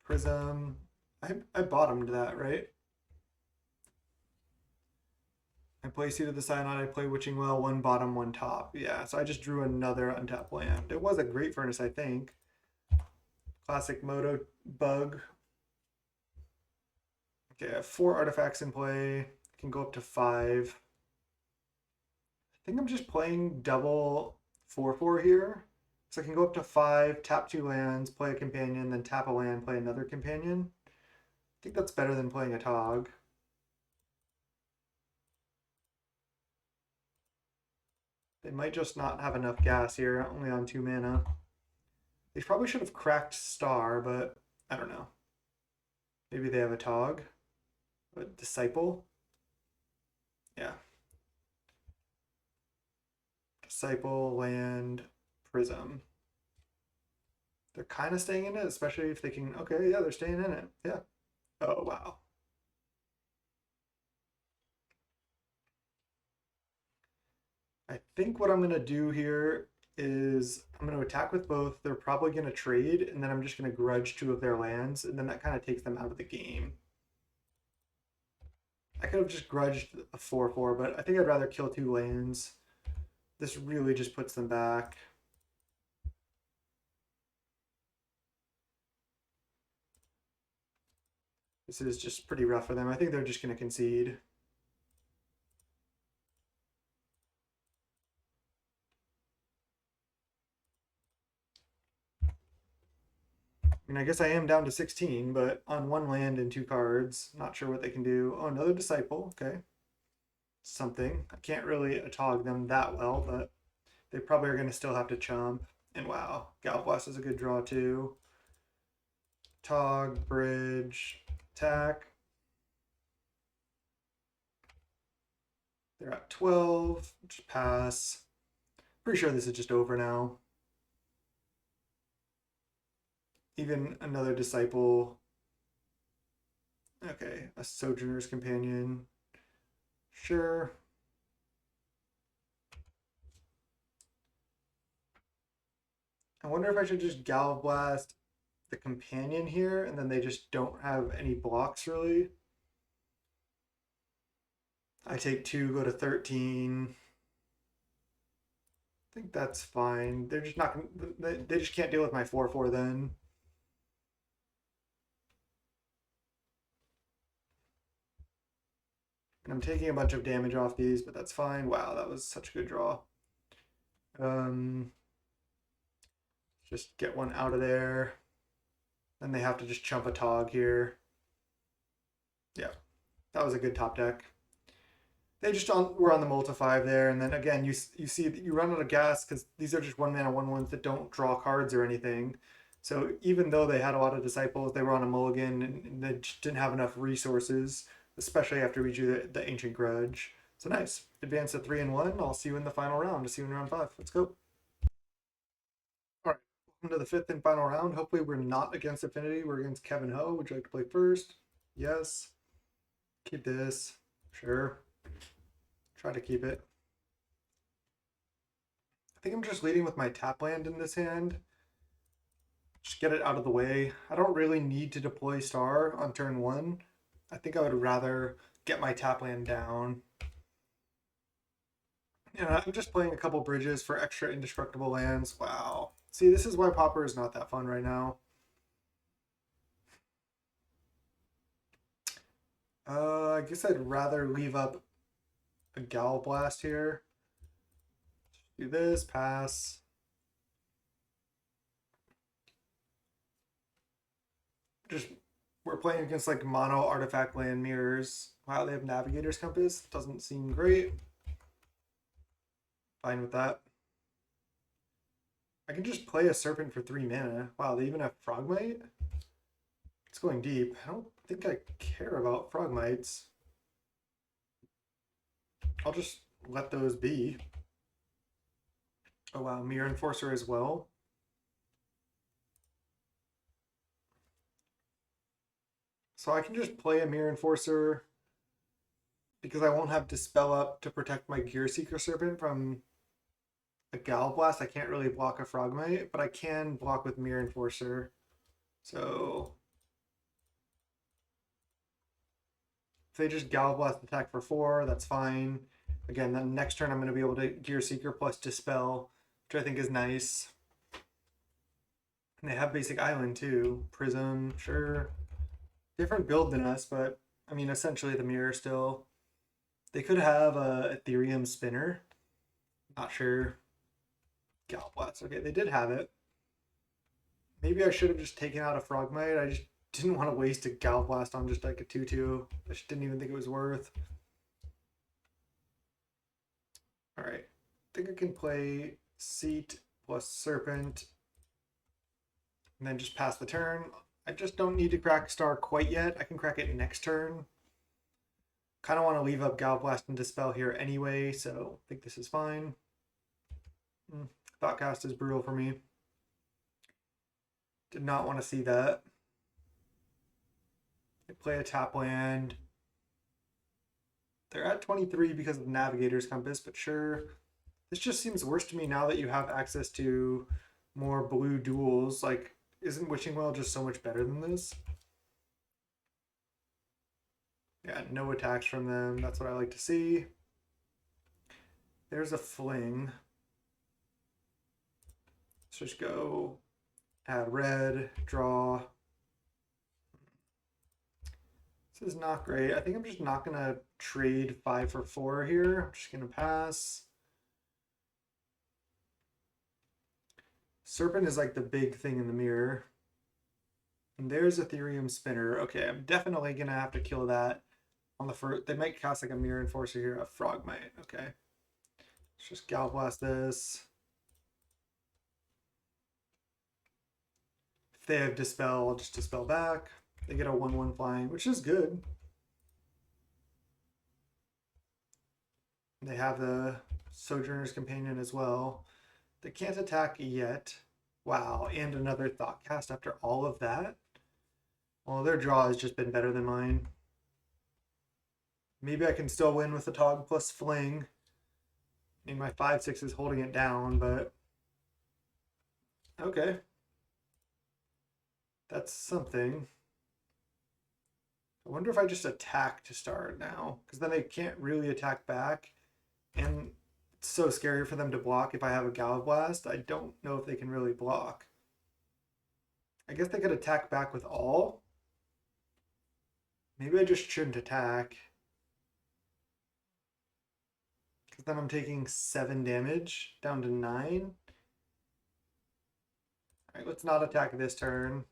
Prism. I bottomed that, right? I play Seed of the Cyanide, I play Witching Well, one bottom, one top. Yeah, so I just drew another untapped land. It was a Great Furnace, I think. Classic Moto bug. Okay, I have 4 artifacts in play. I can go up to 5. I think I'm just playing double 4/4 here. So I can go up to 5, tap 2 lands, play a companion, then tap a land, play another companion. I think that's better than playing a Tog. They might just not have enough gas here, only on 2 mana. They probably should have cracked Star, but I don't know. Maybe they have a Tog. A Disciple. Yeah. Disciple, land, Prism. They're kind of staying in it, especially if they can. Okay, yeah, they're staying in it. Yeah. Oh, wow. I think what I'm going to do here is I'm going to attack with both. They're probably going to trade, and then I'm just going to grudge 2 of their lands, and then that kind of takes them out of the game. I could have just grudged a 4/4, but I think I'd rather kill 2 lands. This really just puts them back. This is just pretty rough for them. I think they're just going to concede. I mean, I guess I am down to 16, but on 1 land and 2 cards. Not sure what they can do. Oh, another Disciple. Okay. Something. I can't really Atog them that well, but they probably are going to still have to chump. And wow, Galblast is a good draw too. Tog, bridge, attack. They're at 12. Just pass. Pretty sure this is just over now. Even another Disciple. Okay, a Sojourner's Companion. Sure. I wonder if I should just Galblast the companion here, and then they just don't have any blocks really. I take 2, go to 13. I think that's fine. They're just not gonna, they just can't deal with my 4/4 then. And I'm taking a bunch of damage off these, but that's fine. Wow, that was such a good draw. Just get one out of there. Then they have to just chump a Tog here. Yeah, that was a good top deck. They just were on the multi 5 there, and then again you see that you run out of gas because these are just 1 mana 1/1s that don't draw cards or anything. So even though they had a lot of Disciples, they were on a mulligan and they just didn't have enough resources, especially after we drew the Ancient Grudge. So nice. Advance to 3-1. I'll see you in the final round. To see you in round 5. Let's go. All right. Welcome to the 5th and final round. Hopefully we're not against Affinity. We're against Kevin Ho. Would you like to play first? Yes. Keep this. Sure. Try to keep it. I think I'm just leading with my tap land in this hand. Just get it out of the way. I don't really need to deploy Star on turn 1. I think I would rather get my tap land down. Yeah, I'm just playing a couple bridges for extra indestructible lands. Wow. See, this is why Pauper is not that fun right now. I guess I'd rather leave up a Gal Blast here. Do this, pass. Just we're playing against like mono artifact land mirrors. Wow, they have Navigator's Compass. Doesn't seem great. Fine with that. I can just play a Serpent for 3 mana. Wow, they even have Frogmite? It's going deep. I don't think I care about Frogmites. I'll just let those be. Oh wow, Mirror Enforcer as well. So I can just play a Mirror Enforcer because I won't have Dispel up to protect my Gear Seeker Serpent from a Gal Blast. I can't really block a Frogmite, but I can block with Mirror Enforcer. So if they just Gal Blast attack for 4, that's fine. Again, then next turn I'm going to be able to Gear Seeker plus Dispel, which I think is nice. And they have Basic Island too. Prism, sure. Different build than us, but I mean, essentially the mirror still. They could have a Ethereum Spinner. Not sure. Gal Blast. Okay, they did have it. Maybe I should have just taken out a Frogmite. I just didn't want to waste a Gal Blast on just like a 2/2. I just didn't even think it was worth. All right. I think I can play Seat plus Serpent and then just pass the turn. I just don't need to crack Star quite yet. I can crack it next turn. Kind of want to leave up Gal Blast and Dispel here anyway, so I think this is fine. Thoughtcast is brutal for me. Did not want to see that. They play a tap land. They're at 23 because of Navigator's Compass, but sure. This just seems worse to me now that you have access to more blue duels. Like, isn't Wishing Well just so much better than this? Yeah, no attacks from them. That's what I like to see. There's a Fling. Let's just go add red, draw. This is not great. I think I'm just not going to trade 5 for 4 here. I'm just going to pass. Serpent is like the big thing in the mirror. And there's Ethereum Spinner. Okay, I'm definitely going to have to kill that on the first. They might cast like a Mirror Enforcer here, a Frogmite. Okay. Let's just Gal Blast this. If they have Dispel, I'll just Dispel back. They get a 1/1 flying, which is good. They have the Sojourner's Companion as well. They can't attack yet. Wow, and another Thoughtcast after all of that? Well, their draw has just been better than mine. Maybe I can still win with the Tog plus Fling. I mean, my 5/6 is holding it down, but okay. That's something. I wonder if I just attack to start now, because then they can't really attack back. And it's so scary for them to block if I have a Gal Blast. I don't know if they can really block. I guess they could attack back with all. Maybe I just shouldn't attack. Because then I'm taking 7 damage down to 9. Alright, let's not attack this turn.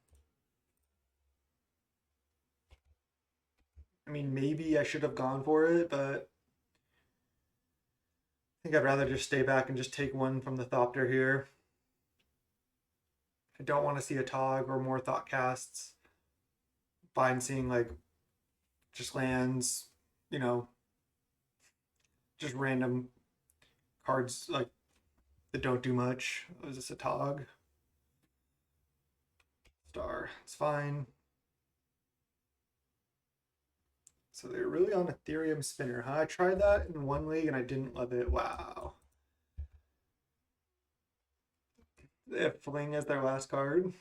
I mean, maybe I should have gone for it, but I think I'd rather just stay back and just take one from the Thopter here. I don't want to see a Tog or more Thoughtcasts. Fine seeing like just lands, you know, just random cards like that don't do much. Is this a Tog? Star. It's fine. So they're really on Ethereum Spinner, huh? I tried that in one league and I didn't love it. Wow. They have Fling as their last card.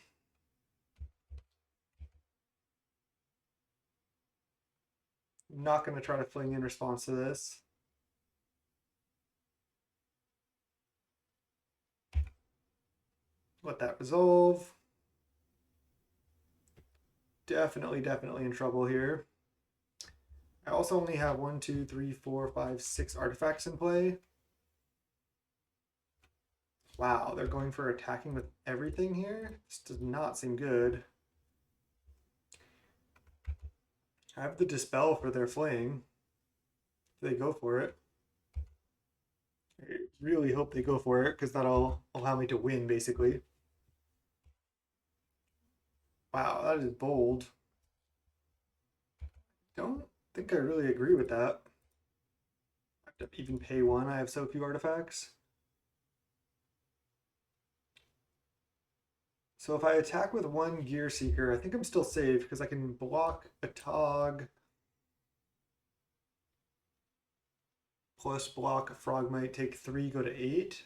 I'm not going to try to Fling in response to this. Let that resolve. Definitely in trouble here. I also only have 1, 2, 3, 4, 5, 6 artifacts in play. Wow, they're going for attacking with everything here? This does not seem good. I have the Dispel for their flaying. If they go for it. I really hope they go for it, because that'll allow me to win, basically. Wow, that is bold. Don't think I really agree with that. I have to even pay 1. I have so few artifacts. So if I attack with 1 Gear Seeker, I think I'm still safe because I can block a Tog plus block a Frogmite, take 3, go to 8.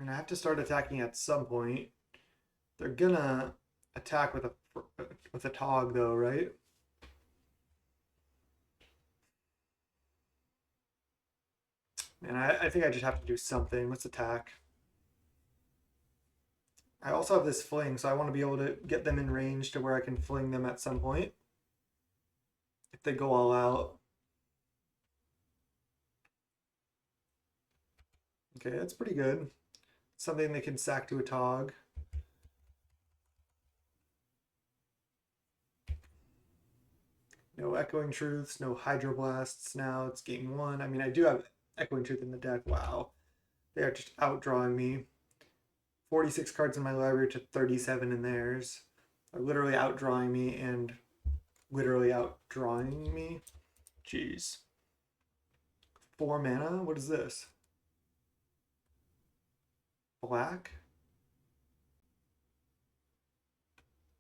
And I have to start attacking at some point. They're gonna attack with a Tog though, right? And I think I just have to do something. Let's attack. I also have this fling, so I want to be able to get them in range to where I can fling them at some point. If they go all out. Okay, that's pretty good. Something they can sack to a Tog. No Echoing Truths, no Hydroblasts now. It's game 1. I mean, I do have Echoing Truth in the deck. Wow. They are just outdrawing me. 46 cards in my library to 37 in theirs. They're literally outdrawing me and literally outdrawing me. Jeez. 4 mana? What is this? Black?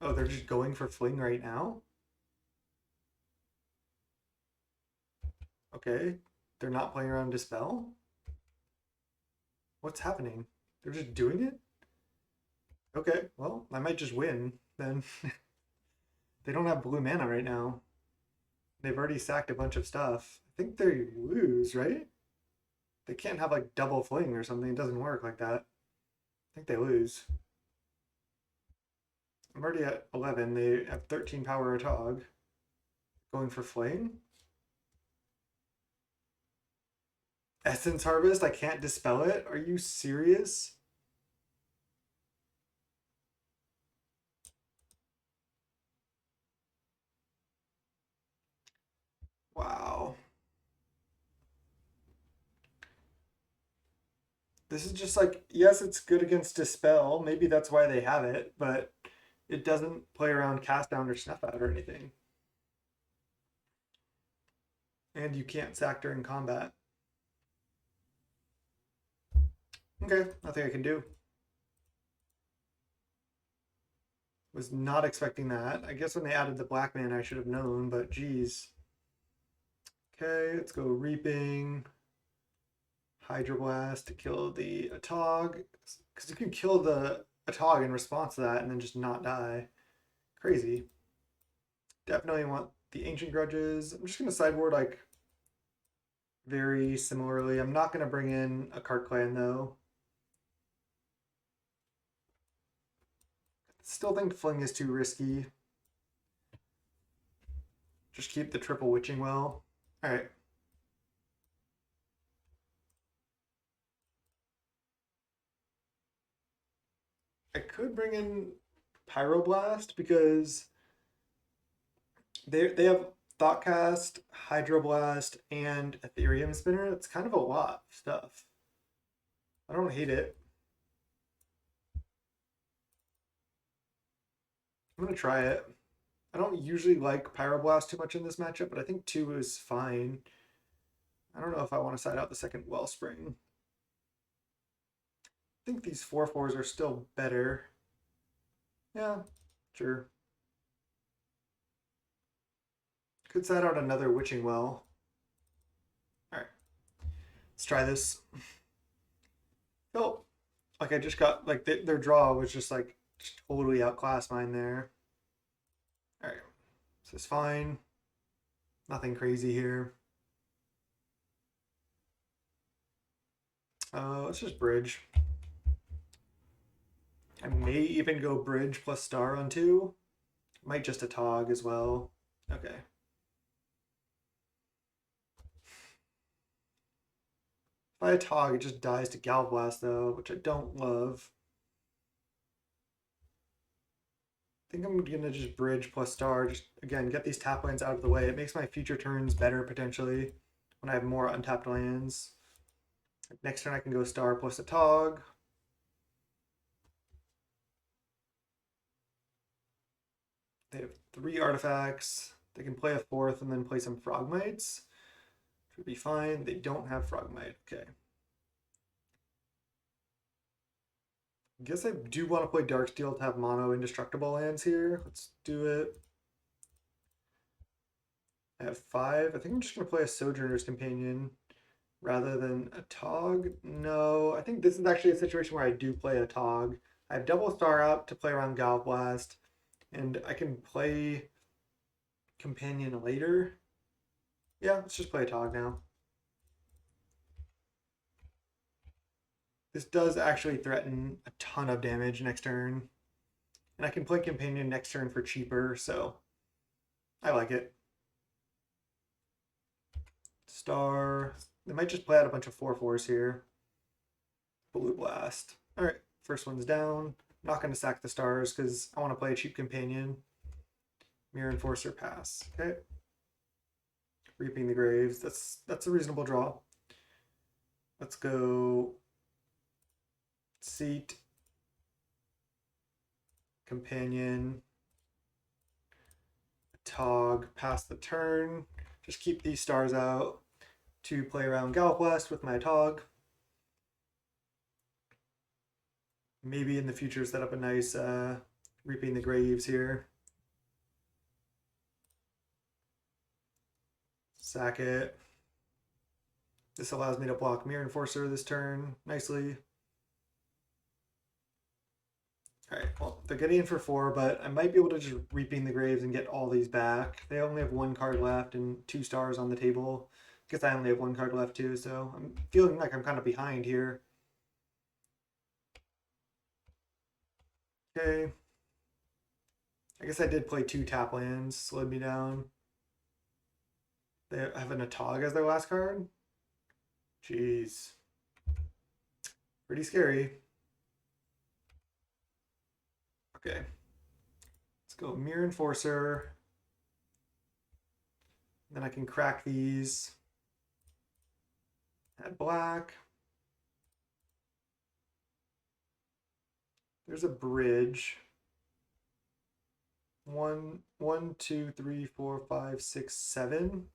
Oh, they're just going for fling right now? Okay. They're not playing around Dispel? What's happening? They're just doing it? Okay, well, I might just win then. They don't have blue mana right now. They've already sacked a bunch of stuff. I think they lose, right? They can't have like double fling or something. It doesn't work like that. I think they lose. I'm already at 11. They have 13 power a Tog. Going for fling? Essence Harvest? I can't dispel it? Are you serious? Wow. This is just like, yes, it's good against Dispel. Maybe that's why they have it, but it doesn't play around Cast Down or Snuff Out or anything. And you can't sack during combat. Okay, nothing I can do. Was not expecting that. I guess when they added the black man, I should have known, but geez. Okay, let's go Reaping. Hydroblast to kill the Atog. Because you can kill the Atog in response to that and then just not die. Crazy. Definitely want the Ancient Grudges. I'm just going to sideboard like very similarly. I'm not going to bring in a card clan though. Still think Fling is too risky. Just keep the triple Witching Well. Alright. I could bring in Pyroblast because they have Thoughtcast, Hydroblast, and Ethereum Spinner. It's kind of a lot of stuff. I don't hate it. I'm gonna try it. I don't usually like Pyroblast too much in this matchup, but I think 2 is fine. I don't know if I want to side out the second Wellspring. I think these 4/4s are still better. Yeah, sure. Could side out another Witching Well. Alright. Let's try this. Oh, like I just got, like their draw was just like just totally outclassed mine there. Alright. This is fine. Nothing crazy here. Let's just bridge. I may even go bridge plus star on 2. Might just a tog as well. Okay. If I tog, it just dies to Galblast though, which I don't love. I think I'm gonna just bridge plus star, just again get these tap lands out of the way. It makes my future turns better potentially when I have more untapped lands. Next turn I can go star plus a tog. They have 3 artifacts. They can play a 4th and then play some Frogmites. Which would be fine. They don't have Frogmite. Okay. I guess I do want to play Darksteel to have mono indestructible lands here. Let's do it. I have 5. I think I'm just going to play a Sojourner's Companion rather than a Tog. No, I think this is actually a situation where I do play a Tog. I have double star up to play around Galblast, and I can play Companion later. Yeah, let's just play a Tog now. This does actually threaten a ton of damage next turn. And I can play Companion next turn for cheaper, so I like it. Star. They might just play out a bunch of 4/4s here. Blue Blast. Alright, first one's down. I'm not going to sack the stars because I want to play a cheap Companion. Mirror Enforcer pass. Okay. Reaping the Graves. That's a reasonable draw. Let's go Seat. Companion. Tog. Pass the turn. Just keep these stars out to play around Galblast with my Tog. Maybe in the future set up a nice Reaping the Graves here. Sack it. This allows me to block Mirror Enforcer this turn nicely. Alright, well, they're getting in for 4, but I might be able to just Reaping the Graves and get all these back. They only have 1 card left and 2 stars on the table. I guess I only have 1 card left too, so I'm feeling like I'm kind of behind here. Okay. I guess I did play 2 tap lands, slowed me down. They have an Atog as their last card? Jeez. Pretty scary. Okay. Let's go Mirror Enforcer. Then I can crack these. Add black. There's a bridge. 1, 2, 3, 4, 5, 6, 7.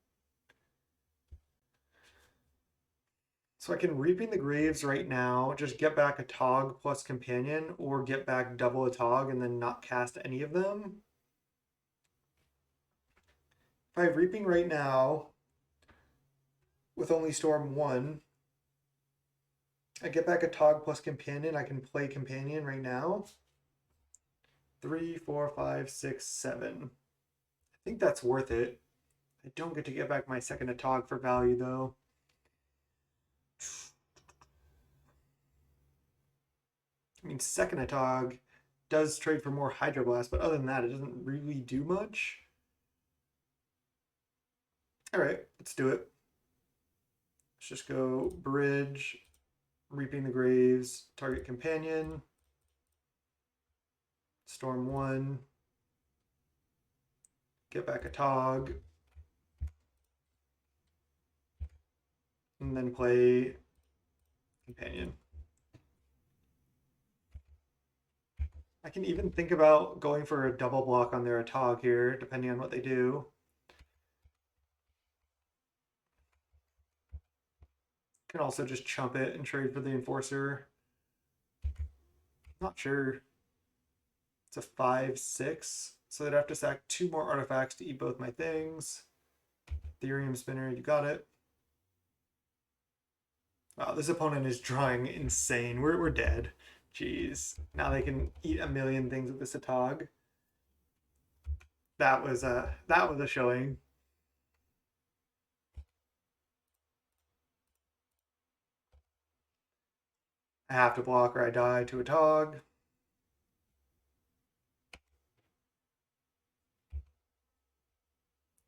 So I can Reaping the Graves right now, just get back a Tog plus Companion, or get back double a Tog and then not cast any of them. If I have Reaping right now, with only Storm 1, I get back a Tog plus Companion, I can play Companion right now. 3, 4, 5, 6, 7. I think that's worth it. I don't get to get back my second Atog for value though. I mean, second Atog does trade for more Hydroblast, but other than that, it doesn't really do much. All right, let's do it. Let's just go Bridge, Reaping the Graves, target Companion, Storm 1, get back a Tog, and then play Companion. I can even think about going for a double block on their Atog here, depending on what they do. Can also just chump it and trade for the Enforcer. Not sure. It's a 5/6, so they'd have to sack 2 more artifacts to eat both my things. Therium Spinner, you got it. Wow, this opponent is drawing insane. We're dead. Jeez. Now they can eat a million things with this Atog. That was a showing. I have to block or I die to a Tog.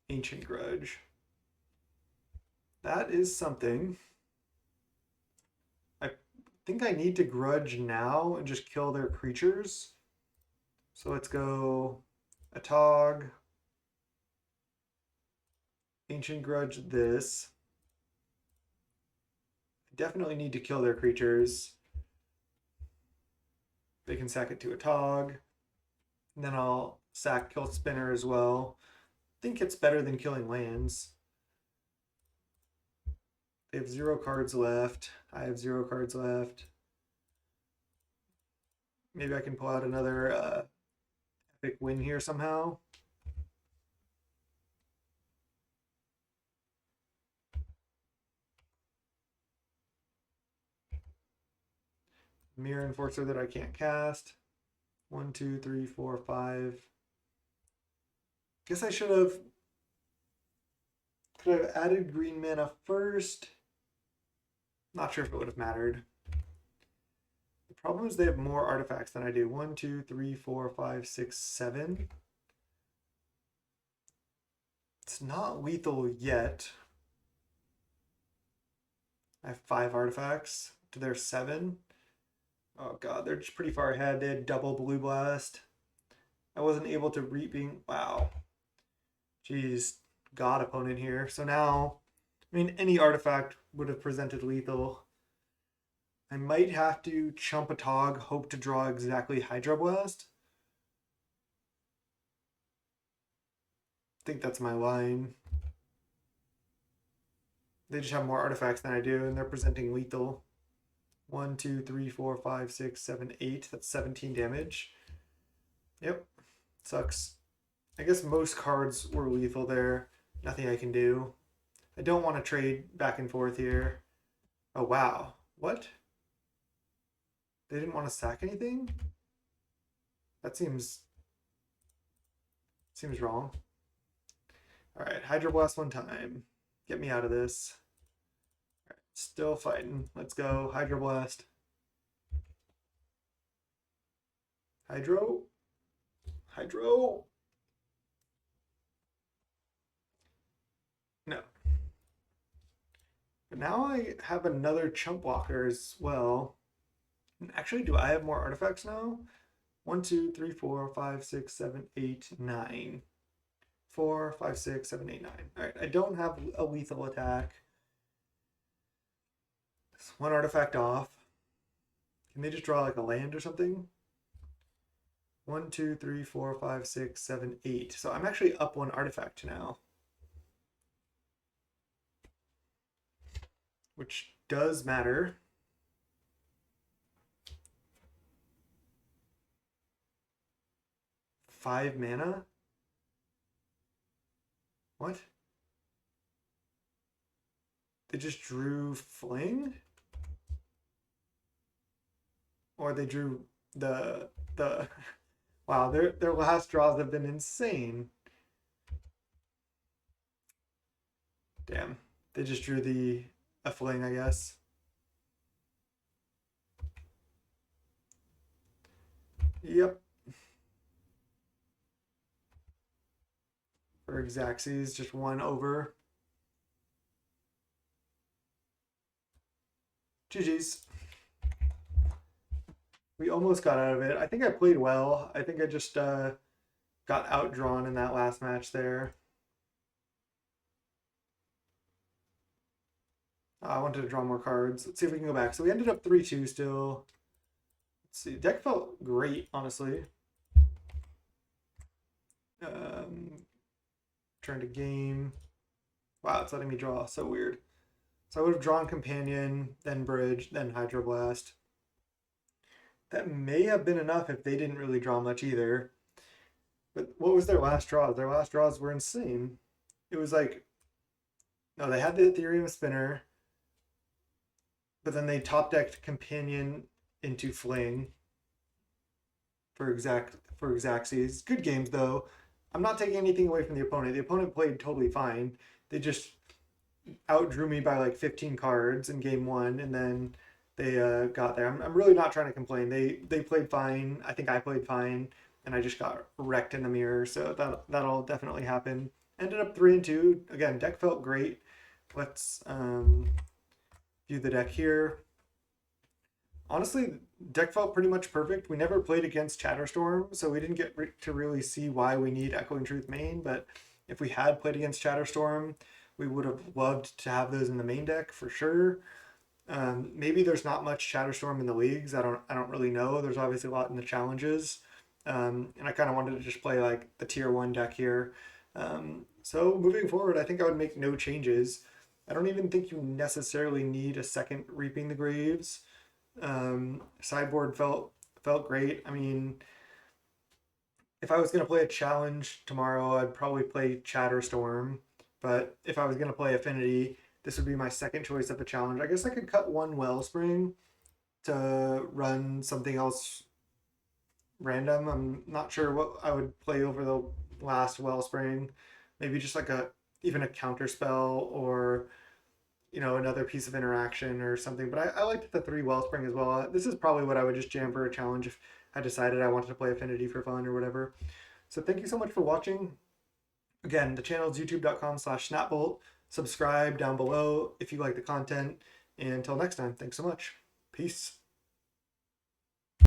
Ancient Grudge. That is something. I think I need to Grudge now and just kill their creatures. So let's go a Tog. Ancient Grudge this. I definitely need to kill their creatures. They can sack it to a Tog. And then I'll sack kill Spinner as well. I think it's better than killing lands. They have 0 cards left. I have 0 cards left. Maybe I can pull out another epic win here somehow. Mirror Enforcer that I can't cast. 1, 2, 3, 4, 5. Guess I should have. Could I have added green mana first? Not sure if it would have mattered. The problem is they have more artifacts than I do. 1, 2, 3, 4, 5, 6, 7. It's not lethal yet. I have 5 artifacts to their 7. Oh god, they're just pretty far ahead. They had double Blue Blast. I wasn't able to reaping. Wow. Jeez, god opponent here. So now, I mean, any artifact would have presented lethal. I might have to chump a Tog, hope to draw exactly Hydro Blast. I think that's my line. They just have more artifacts than I do, and they're presenting lethal. 1, 2, 3, 4, 5, 6, 7, 8. That's 17 damage. Yep. Sucks. I guess most cards were lethal there. Nothing I can do. I don't want to trade back and forth here. Oh, wow. What? They didn't want to sack anything? That seems wrong. Alright, Hydro Blast one time. Get me out of this. All right, still fighting. Let's go. Hydro Blast. Hydro. Hydro. No. But now I have another chump blocker as well. And actually, do I have more artifacts now? 1, 2, 3, 4, 5, 6, 7, 8, 9. 4, 5, 6, 7, 8, 9. All right, I don't have a lethal attack. It's one artifact off. Can they just draw like a land or something? 1, 2, 3, 4, 5, 6, 7, 8. So I'm actually up 1 artifact now. Which does matter. Five mana? What? They just drew Fling? Or they drew the wow, their last draws have been insane. Damn. They just drew a Fling, I guess. Yep. For Xaxes, just 1 over. GG's. We almost got out of it. I think I played well. I think I just got outdrawn in that last match there. I wanted to draw more cards. Let's see if we can go back. So we ended up 3-2 still. Let's see. Deck felt great, honestly. Turn to game. Wow, it's letting me draw. So weird. So I would have drawn Companion, then Bridge, then Hydroblast. That may have been enough if they didn't really draw much either. But what was their last draws? Their last draws were insane. It was like, no, they had the Ethereum Spinner, but then they top decked Companion into Fling for Xaxes. Good games though. I'm not taking anything away from the opponent. The opponent played totally fine. They just outdrew me by like 15 cards in game 1, and then they got there. I'm really not trying to complain. They played fine. I think I played fine, and I just got wrecked in the mirror. So that'll definitely happen. Ended up 3-2. Again, deck felt great. Let's view the deck here. Honestly, deck felt pretty much perfect. We never played against Chatterstorm, so we didn't get to really see why we need Echoing Truth main. But if we had played against Chatterstorm, we would have loved to have those in the main deck for sure. Maybe there's not much Chatterstorm in the leagues. I don't really know. There's obviously a lot in the challenges, and I kind of wanted to just play like the tier 1 deck here. So moving forward, I think I would make no changes. I don't even think you necessarily need a second Reaping the Graves. Sideboard felt great. I mean, if I was gonna play a challenge tomorrow, I'd probably play Chatterstorm. But if I was gonna play Affinity, this would be my second choice of a challenge. I guess I could cut one Wellspring to run something else random. I'm not sure what I would play over the last Wellspring. Maybe just like even a counter spell or another piece of interaction or something. But I liked the 3 Wellspring as well. This is probably what I would just jam for a challenge if I decided I wanted to play Affinity for fun or whatever. So thank you so much for watching. Again, the channel is youtube.com/snapbolt. Subscribe down below if you like the content. And until next time, thanks so much. Peace.